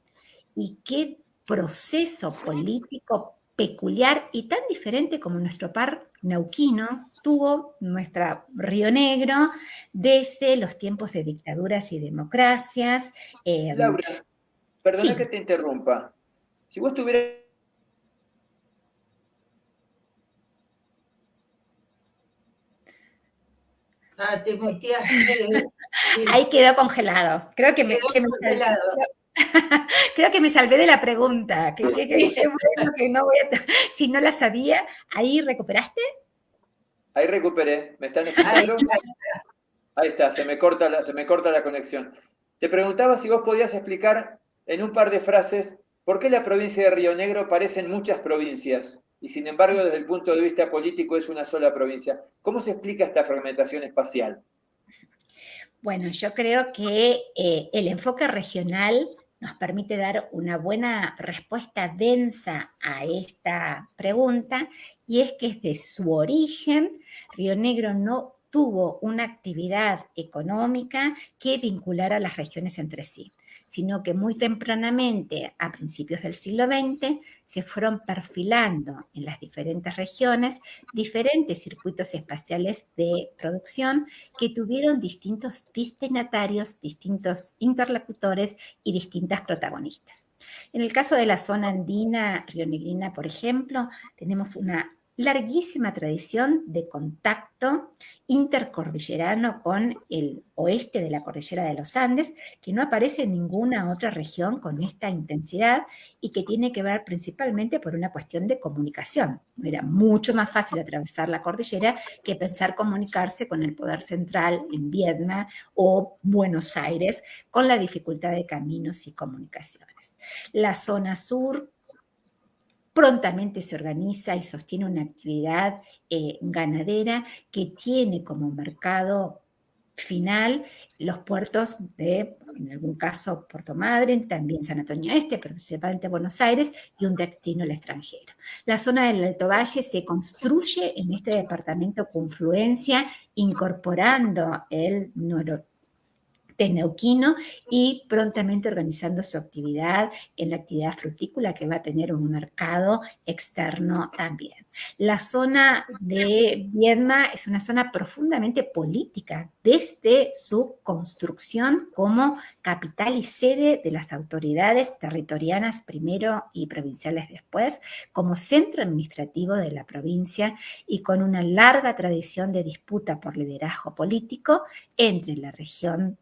y qué proceso político peculiar y tan diferente como nuestro par neuquino tuvo nuestra Río Negro desde los tiempos de dictaduras y democracias. Laura, perdona Sí. que te interrumpa. Si vos tuvieras... te metías... Ahí quedó congelado. Creo que me congelado. Creo que me salvé de la pregunta. Qué bueno que no voy a... Si no la sabía, ¿ahí recuperaste? Ahí recuperé. ¿Me están escuchando? Ahí está, se me corta la conexión. Te preguntaba si vos podías explicar en un par de frases por qué la provincia de Río Negro parecen muchas provincias y sin embargo desde el punto de vista político es una sola provincia. ¿Cómo se explica esta fragmentación espacial? Bueno, yo creo que el enfoque regional nos permite dar una buena respuesta densa a esta pregunta, y es que desde su origen Río Negro no tuvo una actividad económica que vinculara a las regiones entre sí, sino que muy tempranamente, a principios del siglo XX, se fueron perfilando en las diferentes regiones diferentes circuitos espaciales de producción que tuvieron distintos destinatarios, distintos interlocutores y distintas protagonistas. En el caso de la zona andina rionegrina, por ejemplo, tenemos una larguísima tradición de contacto intercordillerano con el oeste de la cordillera de los Andes, que no aparece en ninguna otra región con esta intensidad y que tiene que ver principalmente por una cuestión de comunicación. Era mucho más fácil atravesar la cordillera que pensar comunicarse con el poder central en Viedma o Buenos Aires, con la dificultad de caminos y comunicaciones. La zona sur prontamente se organiza y sostiene una actividad ganadera que tiene como mercado final los puertos de, en algún caso, Puerto Madryn, también San Antonio Este, pero principalmente Buenos Aires, y un destino al extranjero. La zona del Alto Valle se construye en este departamento Confluencia, incorporando el norte neuquino y prontamente organizando su actividad en la actividad frutícola que va a tener un mercado externo también. La zona de Viedma es una zona profundamente política desde su construcción como capital y sede de las autoridades territorianas primero y provinciales después, como centro administrativo de la provincia y con una larga tradición de disputa por liderazgo político entre la región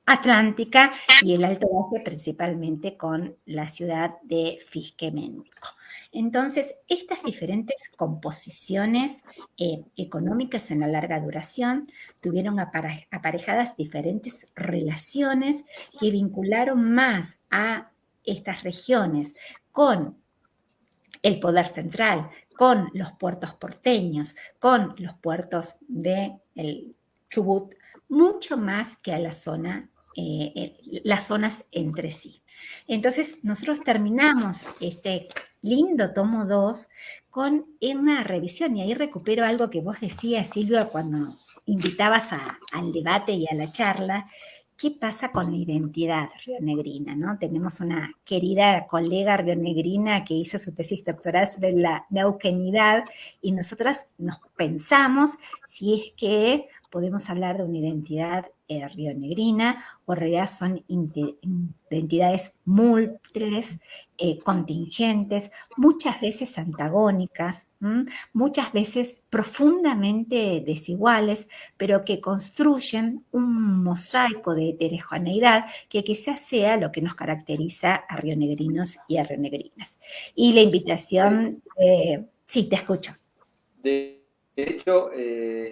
atlántica y el Alto Valle, principalmente con la ciudad de Fisquemenco. Entonces, estas diferentes composiciones económicas en la larga duración tuvieron aparejadas diferentes relaciones que vincularon más a estas regiones con el poder central, con los puertos porteños, con los puertos del Chubut, mucho más que a la zona, las zonas entre sí. Entonces, nosotros terminamos este lindo tomo 2 con una revisión, y ahí recupero algo que vos decías, Silvia, cuando invitabas al debate y a la charla. ¿Qué pasa con la identidad rionegrina, no? Tenemos una querida colega rionegrina que hizo su tesis doctoral sobre la neuquenidad, y nosotras nos pensamos si es que podemos hablar de una identidad rionegrina, o en realidad son identidades múltiples, contingentes, muchas veces antagónicas, muchas veces profundamente desiguales, pero que construyen un mosaico de heterogeneidad que quizás sea lo que nos caracteriza a rionegrinos y a rionegrinas. Y la invitación, sí, te escucho. De hecho,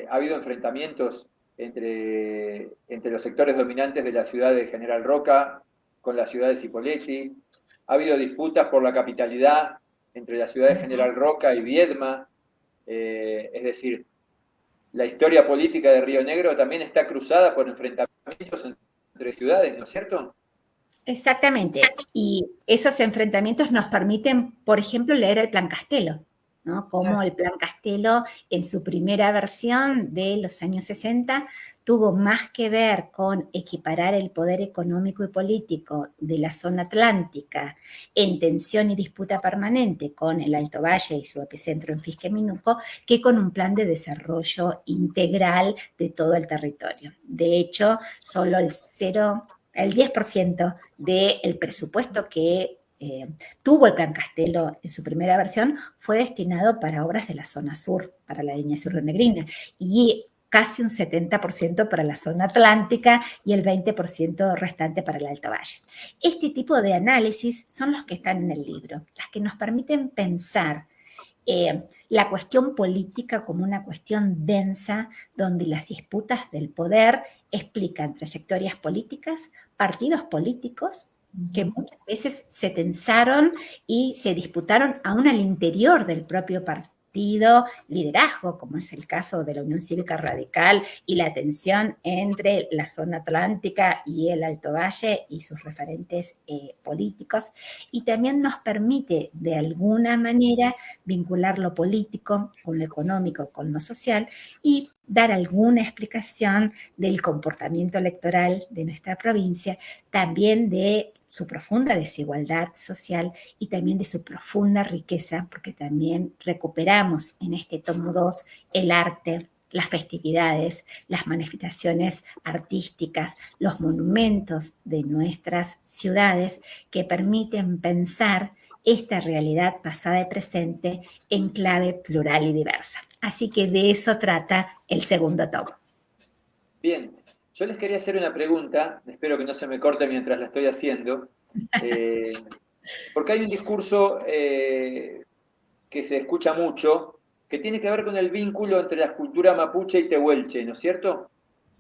ha habido enfrentamientos entre los sectores dominantes de la ciudad de General Roca con la ciudad de Cipolletti. Ha habido disputas por la capitalidad entre la ciudad de General Roca y Viedma. Es decir, la historia política de Río Negro también está cruzada por enfrentamientos entre ciudades, ¿no es cierto? Exactamente. Y esos enfrentamientos nos permiten, por ejemplo, leer el Plan Castelo, ¿no? Como el Plan Castelo, en su primera versión de los años 60, tuvo más que ver con equiparar el poder económico y político de la zona atlántica en tensión y disputa permanente con el Alto Valle y su epicentro en Fisquemincué, que con un plan de desarrollo integral de todo el territorio. De hecho, solo el 10% del presupuesto que tuvo el Plan Castelo en su primera versión fue destinado para obras de la zona sur, para la línea sur rionegrina. Y casi un 70% para la zona atlántica y el 20% restante para el Alto Valle. Este tipo de análisis son los que están en el libro, las que nos permiten pensar la cuestión política como una cuestión densa, donde las disputas del poder explican trayectorias políticas, partidos políticos, que muchas veces se tensaron y se disputaron aún al interior del propio partido, liderazgo, como es el caso de la Unión Cívica Radical y la tensión entre la zona atlántica y el Alto Valle y sus referentes políticos, y también nos permite de alguna manera vincular lo político con lo económico, con lo social, y dar alguna explicación del comportamiento electoral de nuestra provincia, también de su profunda desigualdad social y también de su profunda riqueza, porque también recuperamos en este tomo 2 el arte, las festividades, las manifestaciones artísticas, los monumentos de nuestras ciudades que permiten pensar esta realidad pasada y presente en clave plural y diversa. Así que de eso trata el segundo tomo. Bien, yo les quería hacer una pregunta, espero que no se me corte mientras la estoy haciendo, porque hay un discurso que se escucha mucho, que tiene que ver con el vínculo entre la cultura mapuche y tehuelche, ¿no es cierto?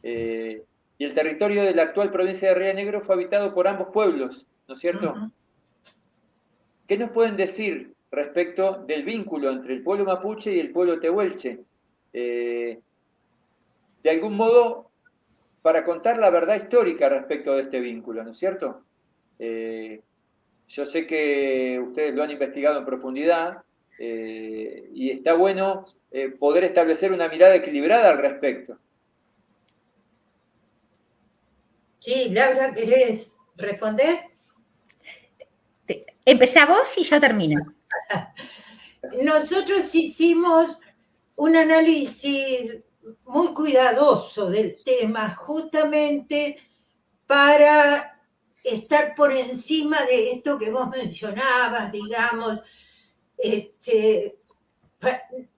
Y el territorio de la actual provincia de Río Negro fue habitado por ambos pueblos, ¿no es cierto? Uh-huh. ¿Qué nos pueden decir respecto del vínculo entre el pueblo mapuche y el pueblo tehuelche? De algún modo, para contar la verdad histórica respecto de este vínculo, ¿no es cierto? Yo sé que ustedes lo han investigado en profundidad y está bueno poder establecer una mirada equilibrada al respecto. Sí, Laura, ¿querés responder? Empezá vos y yo termino. Nosotros hicimos un análisis muy cuidadoso del tema, justamente para estar por encima de esto que vos mencionabas, digamos,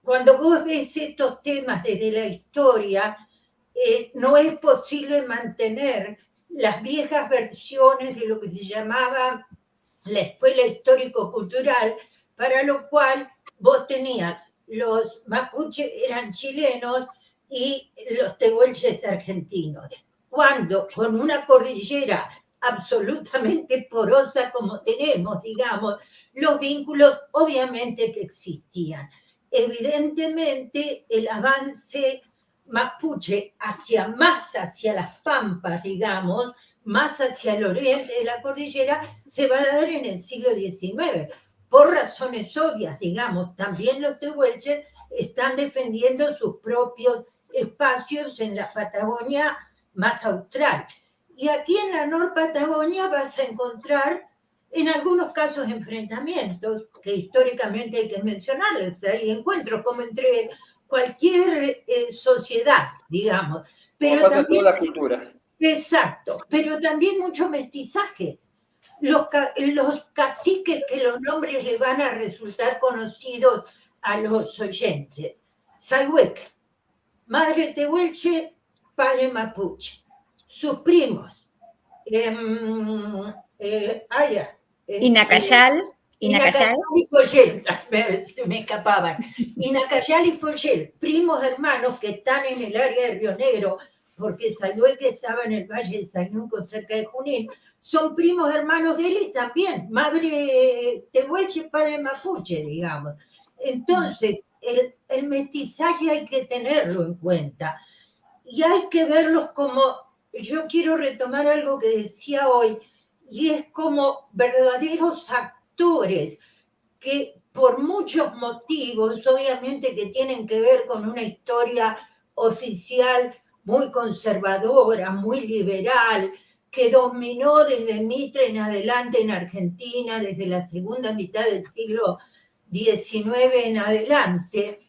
cuando vos ves estos temas desde la historia, no es posible mantener las viejas versiones de lo que se llamaba la escuela histórico-cultural, para lo cual vos tenías los mapuches eran chilenos y los tehuelches argentinos. Cuando con una cordillera absolutamente porosa como tenemos, digamos, los vínculos obviamente que existían. Evidentemente el avance mapuche más hacia las pampas, digamos, más hacia el oriente de la cordillera, se va a dar en el siglo XIX, por razones obvias, digamos. También los tehuelches están defendiendo sus propios espacios en la Patagonia más austral. Y aquí en la Norpatagonia vas a encontrar, en algunos casos, enfrentamientos, que históricamente hay que mencionarles. Hay encuentros como entre cualquier sociedad, digamos. Pero como pasa en todas las culturas. Exacto, pero también mucho mestizaje. Los caciques, que los nombres les van a resultar conocidos a los oyentes. Sayhueque, madre tehuelche, padre mapuche. Sus primos, Inacayal y Follel, me escapaban. Inacayal y Follel, primos hermanos que están en el área de Río Negro, porque Sayhueque estaba en el Valle de Sayunco, cerca de Junín, son primos hermanos de él y también, madre tehuelche, padre mapuche, digamos. Entonces, el mestizaje hay que tenerlo en cuenta. Y hay que verlos como, yo quiero retomar algo que decía hoy, y es como verdaderos actores que por muchos motivos, obviamente que tienen que ver con una historia oficial muy conservadora, muy liberal, que dominó desde Mitre en adelante en Argentina, desde la segunda mitad del siglo XIX en adelante,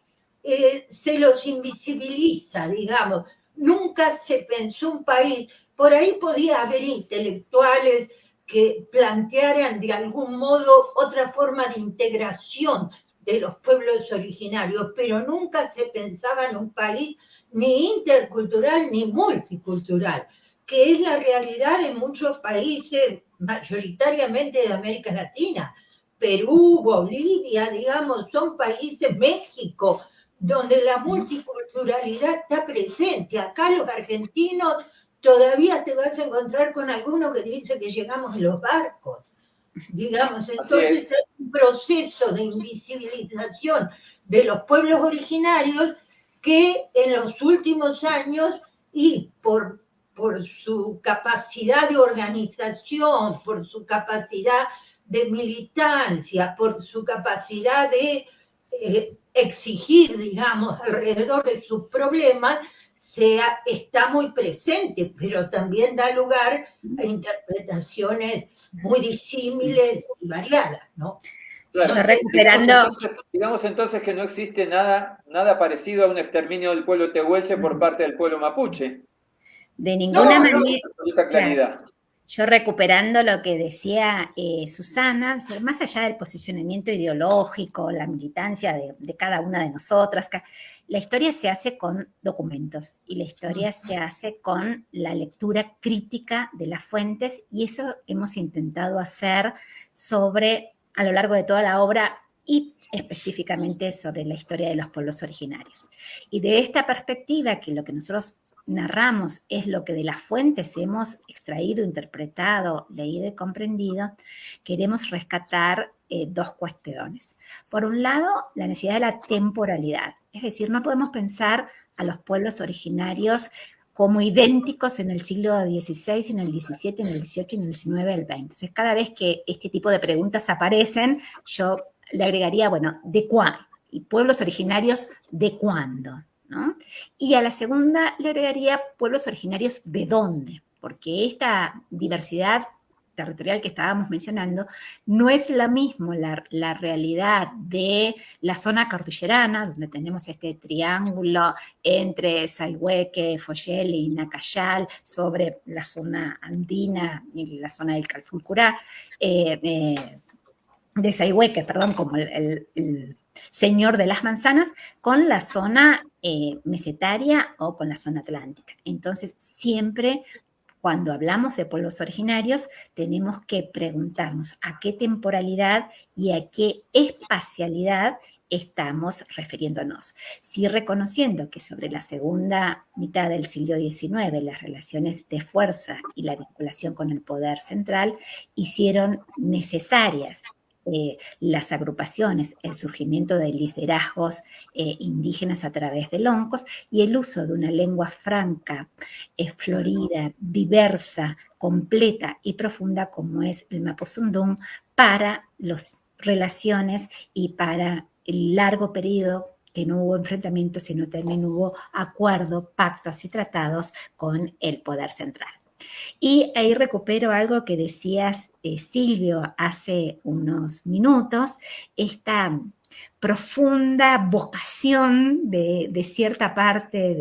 se los invisibiliza, digamos. Nunca se pensó un país, por ahí podía haber intelectuales que plantearan de algún modo otra forma de integración de los pueblos originarios, pero nunca se pensaba en un país ni intercultural ni multicultural, que es la realidad de muchos países, mayoritariamente de América Latina. Perú, Bolivia, digamos, son países, México, donde la multiculturalidad está presente. Acá los argentinos todavía te vas a encontrar con alguno que dice que llegamos en los barcos, digamos. Entonces hay un proceso de invisibilización de los pueblos originarios que en los últimos años, y por su capacidad de organización, por su capacidad de militancia, por su capacidad de exigir, digamos, alrededor de sus problemas, está muy presente, pero también da lugar a interpretaciones muy disímiles y variadas, ¿no? Claro. Yo recuperando... Digamos entonces que no existe nada parecido a un exterminio del pueblo tehuelche por parte del pueblo mapuche. De ninguna manera. Absoluta claridad. Claro. Yo recuperando lo que decía Susana, más allá del posicionamiento ideológico, la militancia de cada una de nosotras, la historia se hace con documentos y la historia se hace con la lectura crítica de las fuentes, y eso hemos intentado hacer a lo largo de toda la obra, y específicamente sobre la historia de los pueblos originarios. Y de esta perspectiva, que lo que nosotros narramos es lo que de las fuentes hemos extraído, interpretado, leído y comprendido, queremos rescatar dos cuestiones. Por un lado, la necesidad de la temporalidad, es decir, no podemos pensar a los pueblos originarios como idénticos en el siglo XVI, en el XVII, en el XVIII, en el XIX, en el XX. Entonces, cada vez que este tipo de preguntas aparecen, yo le agregaría, bueno, ¿de cuándo? ¿Y pueblos originarios de cuándo? ¿No? Y a la segunda le agregaría pueblos originarios de dónde, porque esta diversidad territorial que estábamos mencionando no es la misma la realidad de la zona cordillerana, donde tenemos este triángulo entre Sayhueque, Foyel y Nacayal, sobre la zona andina y la zona del Calfuncurá, de Sayhueque, perdón, como el señor de las manzanas, con la zona mesetaria o con la zona atlántica. Entonces, siempre cuando hablamos de pueblos originarios, tenemos que preguntarnos a qué temporalidad y a qué espacialidad estamos refiriéndonos. Sí, reconociendo que sobre la segunda mitad del siglo XIX las relaciones de fuerza y la vinculación con el poder central hicieron necesarias las agrupaciones, el surgimiento de liderazgos indígenas a través de loncos y el uso de una lengua franca, florida, diversa, completa y profunda como es el Mapuzungún para las relaciones y para el largo periodo que no hubo enfrentamientos, sino también hubo acuerdos, pactos y tratados con el poder central. Y ahí recupero algo que decías, Silvio, hace unos minutos, esta profunda vocación de cierta parte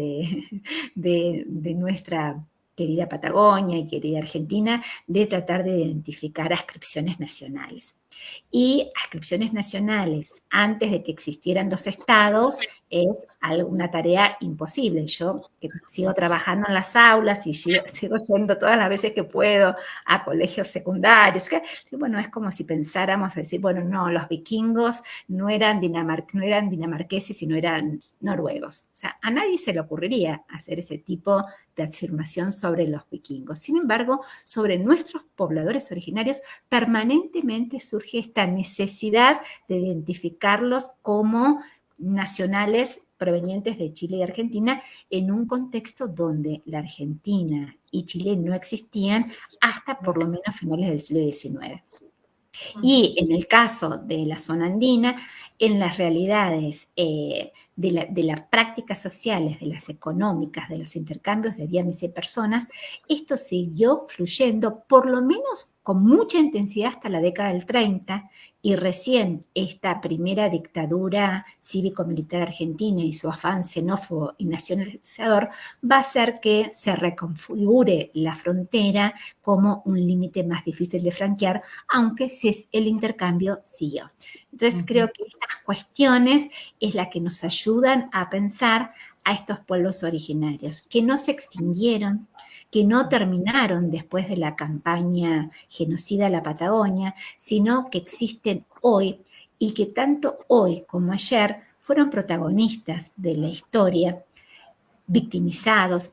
de nuestra querida Patagonia y querida Argentina de tratar de identificar ascripciones nacionales. Y ascripciones nacionales antes de que existieran los estados es una tarea imposible. Yo que sigo trabajando en las aulas y sigo yendo todas las veces que puedo a colegios secundarios, bueno, es como si pensáramos decir, bueno, no, los vikingos no eran dinamarqueses, sino eran noruegos. O sea, a nadie se le ocurriría hacer ese tipo de afirmación sobre los vikingos. Sin embargo, sobre nuestros pobladores originarios permanentemente surge esta necesidad de identificarlos como nacionales provenientes de Chile y Argentina en un contexto donde la Argentina y Chile no existían hasta por lo menos finales del siglo XIX. Y en el caso de la zona andina, en las realidades de las prácticas sociales, de las económicas, de los intercambios de bienes y personas, esto siguió fluyendo por lo menos con mucha intensidad hasta la década del 30, y recién esta primera dictadura cívico-militar argentina y su afán xenófobo y nacionalizador va a hacer que se reconfigure la frontera como un límite más difícil de franquear, aunque el intercambio siguió. Entonces creo que esas cuestiones es la que nos ayudan a pensar a estos pueblos originarios, que no se extinguieron, que no terminaron después de la campaña genocida a la Patagonia, sino que existen hoy y que tanto hoy como ayer fueron protagonistas de la historia, victimizados,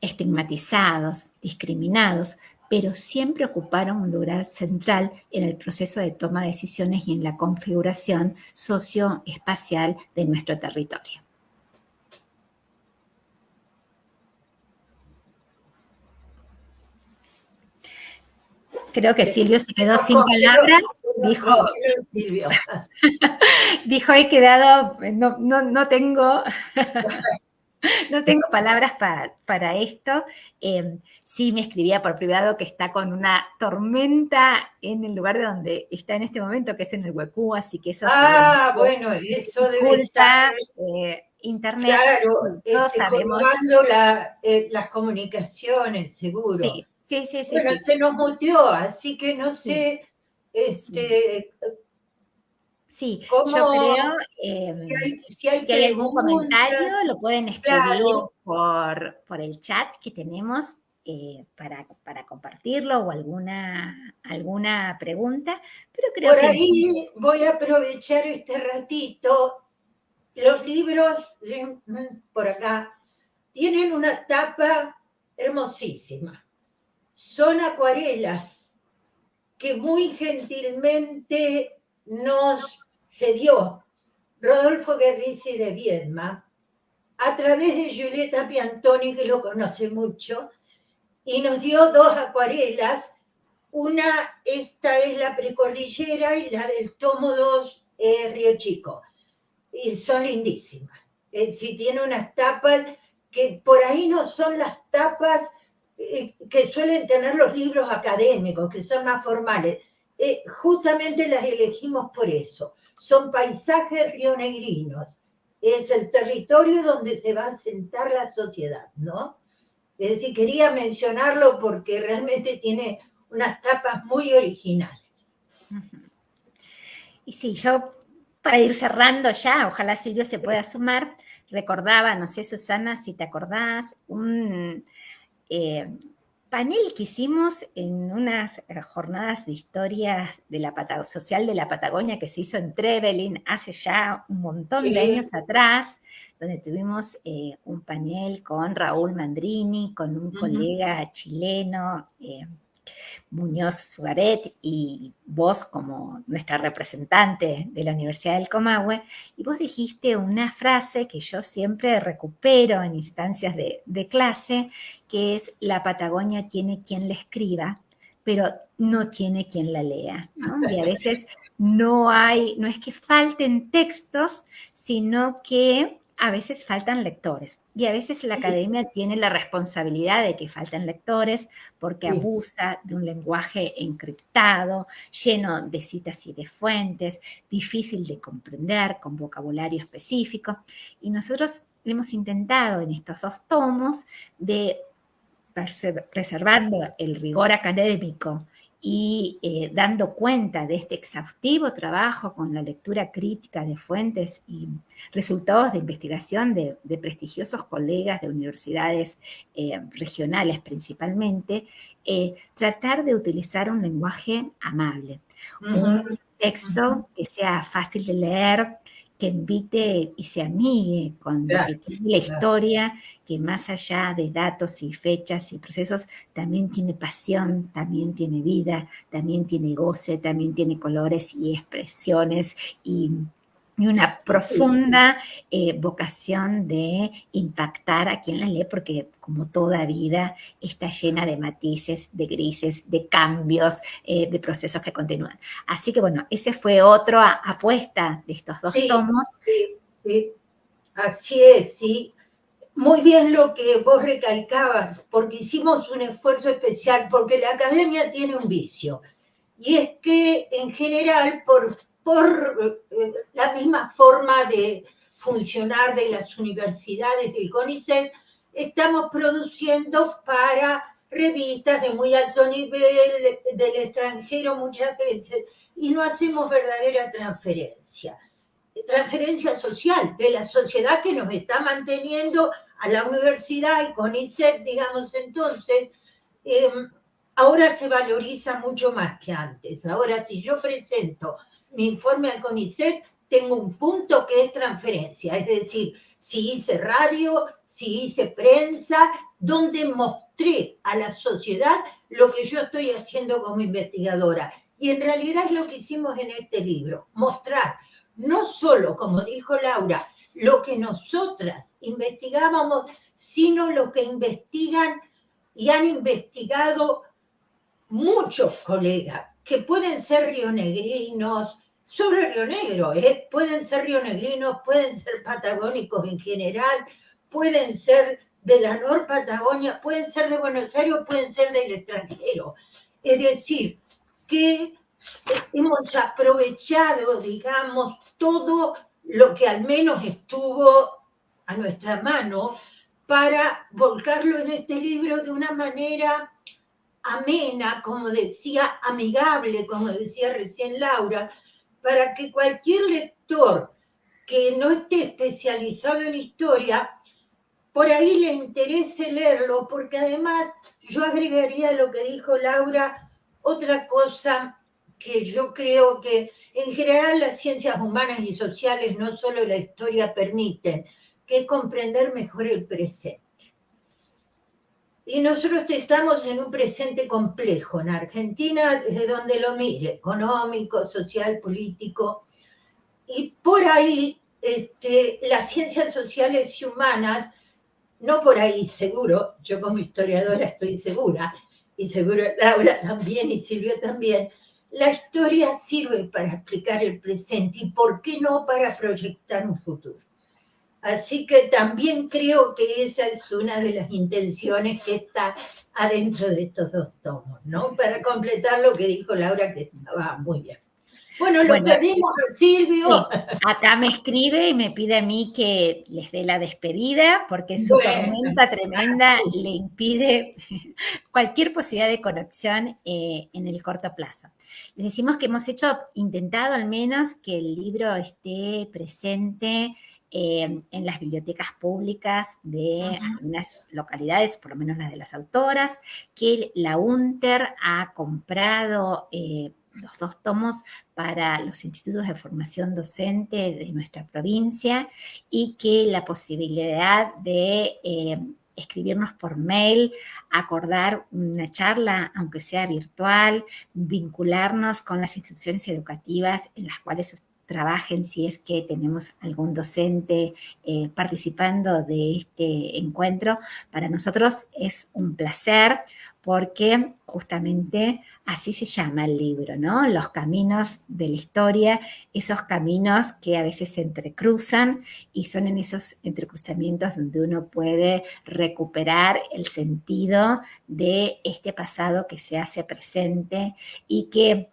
estigmatizados, discriminados, pero siempre ocuparon un lugar central en el proceso de toma de decisiones y en la configuración socioespacial de nuestro territorio. Creo que Silvio se quedó sin palabras. Dijo, he quedado, no tengo palabras para esto. Sí me escribía por privado que está con una tormenta en el lugar de donde está en este momento, que es en el Huecú, así que eso bueno, eso debe estar... Internet. Claro, todos sabemos. Las comunicaciones, seguro. Sí. Bueno, se nos muteó, así que no sé, Sí, ¿cómo, yo creo, si hay algún comentario, lo pueden escribir claro, por el chat que tenemos para compartirlo o alguna pregunta, pero creo por que... ahí voy a aprovechar este ratito. Los libros, por acá, tienen una tapa hermosísima. Son acuarelas que muy gentilmente nos cedió Rodolfo Guerrizi de Viedma a través de Giulietta Piantoni, que lo conoce mucho, y nos dio 2 acuarelas. Esta es la Precordillera y la del tomo 2 Río Chico. Y son lindísimas. Si tiene unas tapas que por ahí no son las tapas que suelen tener los libros académicos, que son más formales. Justamente las elegimos por eso. Son paisajes rionegrinos. Es el territorio donde se va a sentar la sociedad, ¿no? Es decir, quería mencionarlo porque realmente tiene unas tapas muy originales. Y sí, yo para ir cerrando ya, ojalá Silvio se pueda sumar, recordaba, no sé Susana si te acordás, un panel que hicimos en unas jornadas de historia social de la Patagonia que se hizo en Trevelin hace ya un montón de años atrás, donde tuvimos un panel con Raúl Mandrini, con un colega chileno, Muñoz Sugaret, y vos como nuestra representante de la Universidad del Comahue, y vos dijiste una frase que yo siempre recupero en instancias de clase, que es: la Patagonia tiene quien la escriba, pero no tiene quien la lea, ¿no? Y a veces no es que falten textos, sino que a veces faltan lectores. Y a veces la academia tiene la responsabilidad de que faltan lectores porque abusa de un lenguaje encriptado, lleno de citas y de fuentes, difícil de comprender, con vocabulario específico. Y nosotros hemos intentado en estos 2 tomos de preservando el rigor académico y dando cuenta de este exhaustivo trabajo con la lectura crítica de fuentes y resultados de investigación de prestigiosos colegas de universidades regionales principalmente, tratar de utilizar un lenguaje amable, un texto que sea fácil de leer, que invite y se amigue con lo que tiene la historia, que más allá de datos y fechas y procesos, también tiene pasión, también tiene vida, también tiene goce, también tiene colores y expresiones y una profunda vocación de impactar a quien la lee, porque como toda vida está llena de matices, de grises, de cambios, de procesos que continúan. Así que bueno, ese fue otra apuesta de estos 2 tomos. Sí, así es, sí. muy bien lo que vos recalcabas, porque hicimos un esfuerzo especial, porque la academia tiene un vicio, y es que en general, por la misma forma de funcionar de las universidades del CONICET, estamos produciendo para revistas de muy alto nivel del extranjero muchas veces, y no hacemos verdadera transferencia social de la sociedad que nos está manteniendo a la universidad, al CONICET, digamos. Entonces, ahora se valoriza mucho más que antes. Ahora, si yo presento mi informe al CONICET, tengo un punto que es transferencia, es decir, si hice radio, si hice prensa, donde mostré a la sociedad lo que yo estoy haciendo como investigadora. Y en realidad es lo que hicimos en este libro, mostrar no solo, como dijo Laura, lo que nosotras investigábamos, sino lo que investigan y han investigado muchos colegas, que pueden ser rionegrinos, sobre Río Negro, pueden ser rionegrinos, pueden ser patagónicos en general, pueden ser de la Nor Patagonia, pueden ser de Buenos Aires, pueden ser del extranjero. Es decir, que hemos aprovechado, digamos, todo lo que al menos estuvo a nuestra mano para volcarlo en este libro de una manera amena, como decía, amigable, como decía recién Laura, para que cualquier lector que no esté especializado en historia, por ahí le interese leerlo, porque además yo agregaría lo que dijo Laura, otra cosa que yo creo que en general las ciencias humanas y sociales, no solo la historia, permiten, que es comprender mejor el presente. Y nosotros estamos en un presente complejo en Argentina, desde donde lo mire, económico, social, político, y por ahí las ciencias sociales y humanas, no por ahí seguro, yo como historiadora estoy segura, y seguro Laura también y Silvia también, la historia sirve para explicar el presente y por qué no para proyectar un futuro. Así que también creo que esa es una de las intenciones que está adentro de estos dos tomos, ¿no? Para completar lo que dijo Laura, que estaba muy bien. Bueno, lo pedimos a Silvio. Sí, acá me escribe y me pide a mí que les dé la despedida, porque su tormenta tremenda le impide cualquier posibilidad de conexión en el corto plazo. Les decimos que hemos intentado al menos que el libro esté presente en las bibliotecas públicas de algunas localidades, por lo menos las de las autoras, que la UNTER ha comprado los 2 tomos para los institutos de formación docente de nuestra provincia, y que la posibilidad de escribirnos por mail, acordar una charla, aunque sea virtual, vincularnos con las instituciones educativas en las cuales trabajen, si es que tenemos algún docente participando de este encuentro. Para nosotros es un placer, porque justamente así se llama el libro, ¿no? Los caminos de la historia, esos caminos que a veces se entrecruzan, y son en esos entrecruzamientos donde uno puede recuperar el sentido de este pasado que se hace presente, y que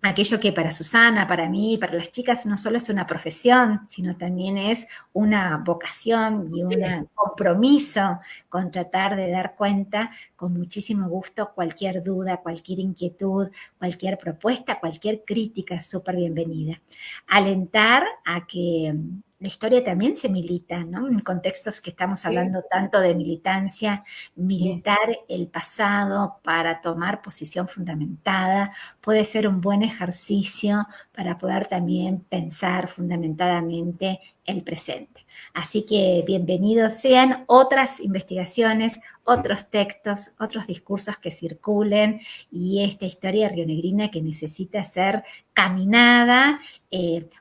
aquello que para Susana, para mí, para las chicas no solo es una profesión, sino también es una vocación y un compromiso con tratar de dar cuenta con muchísimo gusto cualquier duda, cualquier inquietud, cualquier propuesta, cualquier crítica es súper bienvenida. Alentar a que la historia también se milita, ¿no? En contextos que estamos hablando tanto de militancia, militar el pasado para tomar posición fundamentada puede ser un buen ejercicio para poder también pensar fundamentadamente el presente. Así que bienvenidos sean otras investigaciones, otros textos, otros discursos que circulen, y esta historia rionegrina que necesita ser caminada,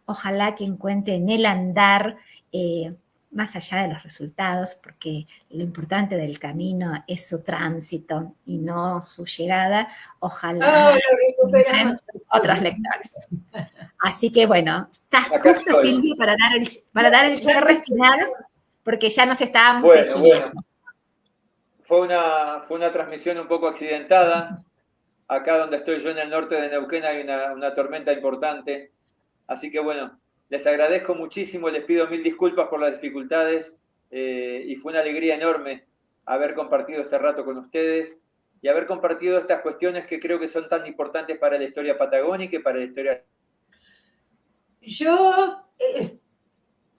ojalá que encuentre en el andar, más allá de los resultados, porque lo importante del camino es su tránsito y no su llegada, ojalá otros lectores. Así que bueno, estás justo, Silvia, para dar el cierre final. porque ya nos estábamos Bueno, despidiendo. fue una transmisión un poco accidentada. Acá donde estoy yo en el norte de Neuquén hay una tormenta importante. Así que bueno, les agradezco muchísimo, les pido mil disculpas por las dificultades y fue una alegría enorme haber compartido este rato con ustedes y haber compartido estas cuestiones que creo que son tan importantes para la historia patagónica y para la historia. Yo,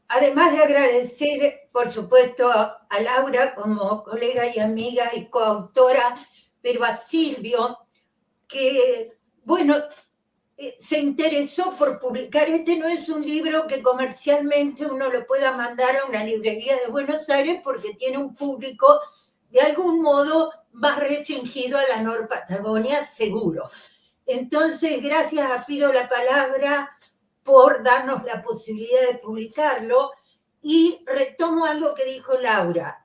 además de agradecer, por supuesto, a Laura como colega y amiga y coautora, pero a Silvio, que, bueno, se interesó por publicar. Este no es un libro que comercialmente uno lo pueda mandar a una librería de Buenos Aires porque tiene un público de algún modo más restringido a la Nor-Patagonia, seguro. Entonces, gracias a Pido la Palabra por darnos la posibilidad de publicarlo, y retomo algo que dijo Laura.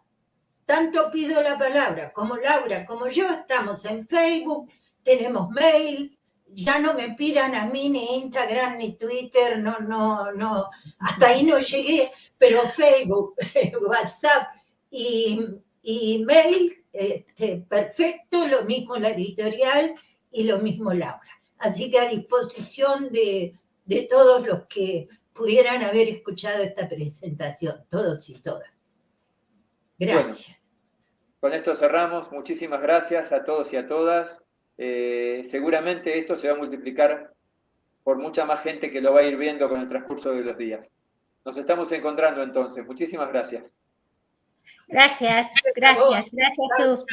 Tanto Pido la Palabra como Laura como yo estamos en Facebook, tenemos mail, ya no me pidan a mí ni Instagram ni Twitter, no, hasta ahí no llegué, pero Facebook, WhatsApp y mail, perfecto, lo mismo la editorial y lo mismo Laura. Así que a disposición de todos los que pudieran haber escuchado esta presentación, todos y todas. Gracias. Bueno, con esto cerramos. Muchísimas gracias a todos y a todas. Seguramente esto se va a multiplicar por mucha más gente que lo va a ir viendo con el transcurso de los días. Nos estamos encontrando entonces. Muchísimas gracias. Gracias, Su.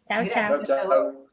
Chao, chao. Chao, chao.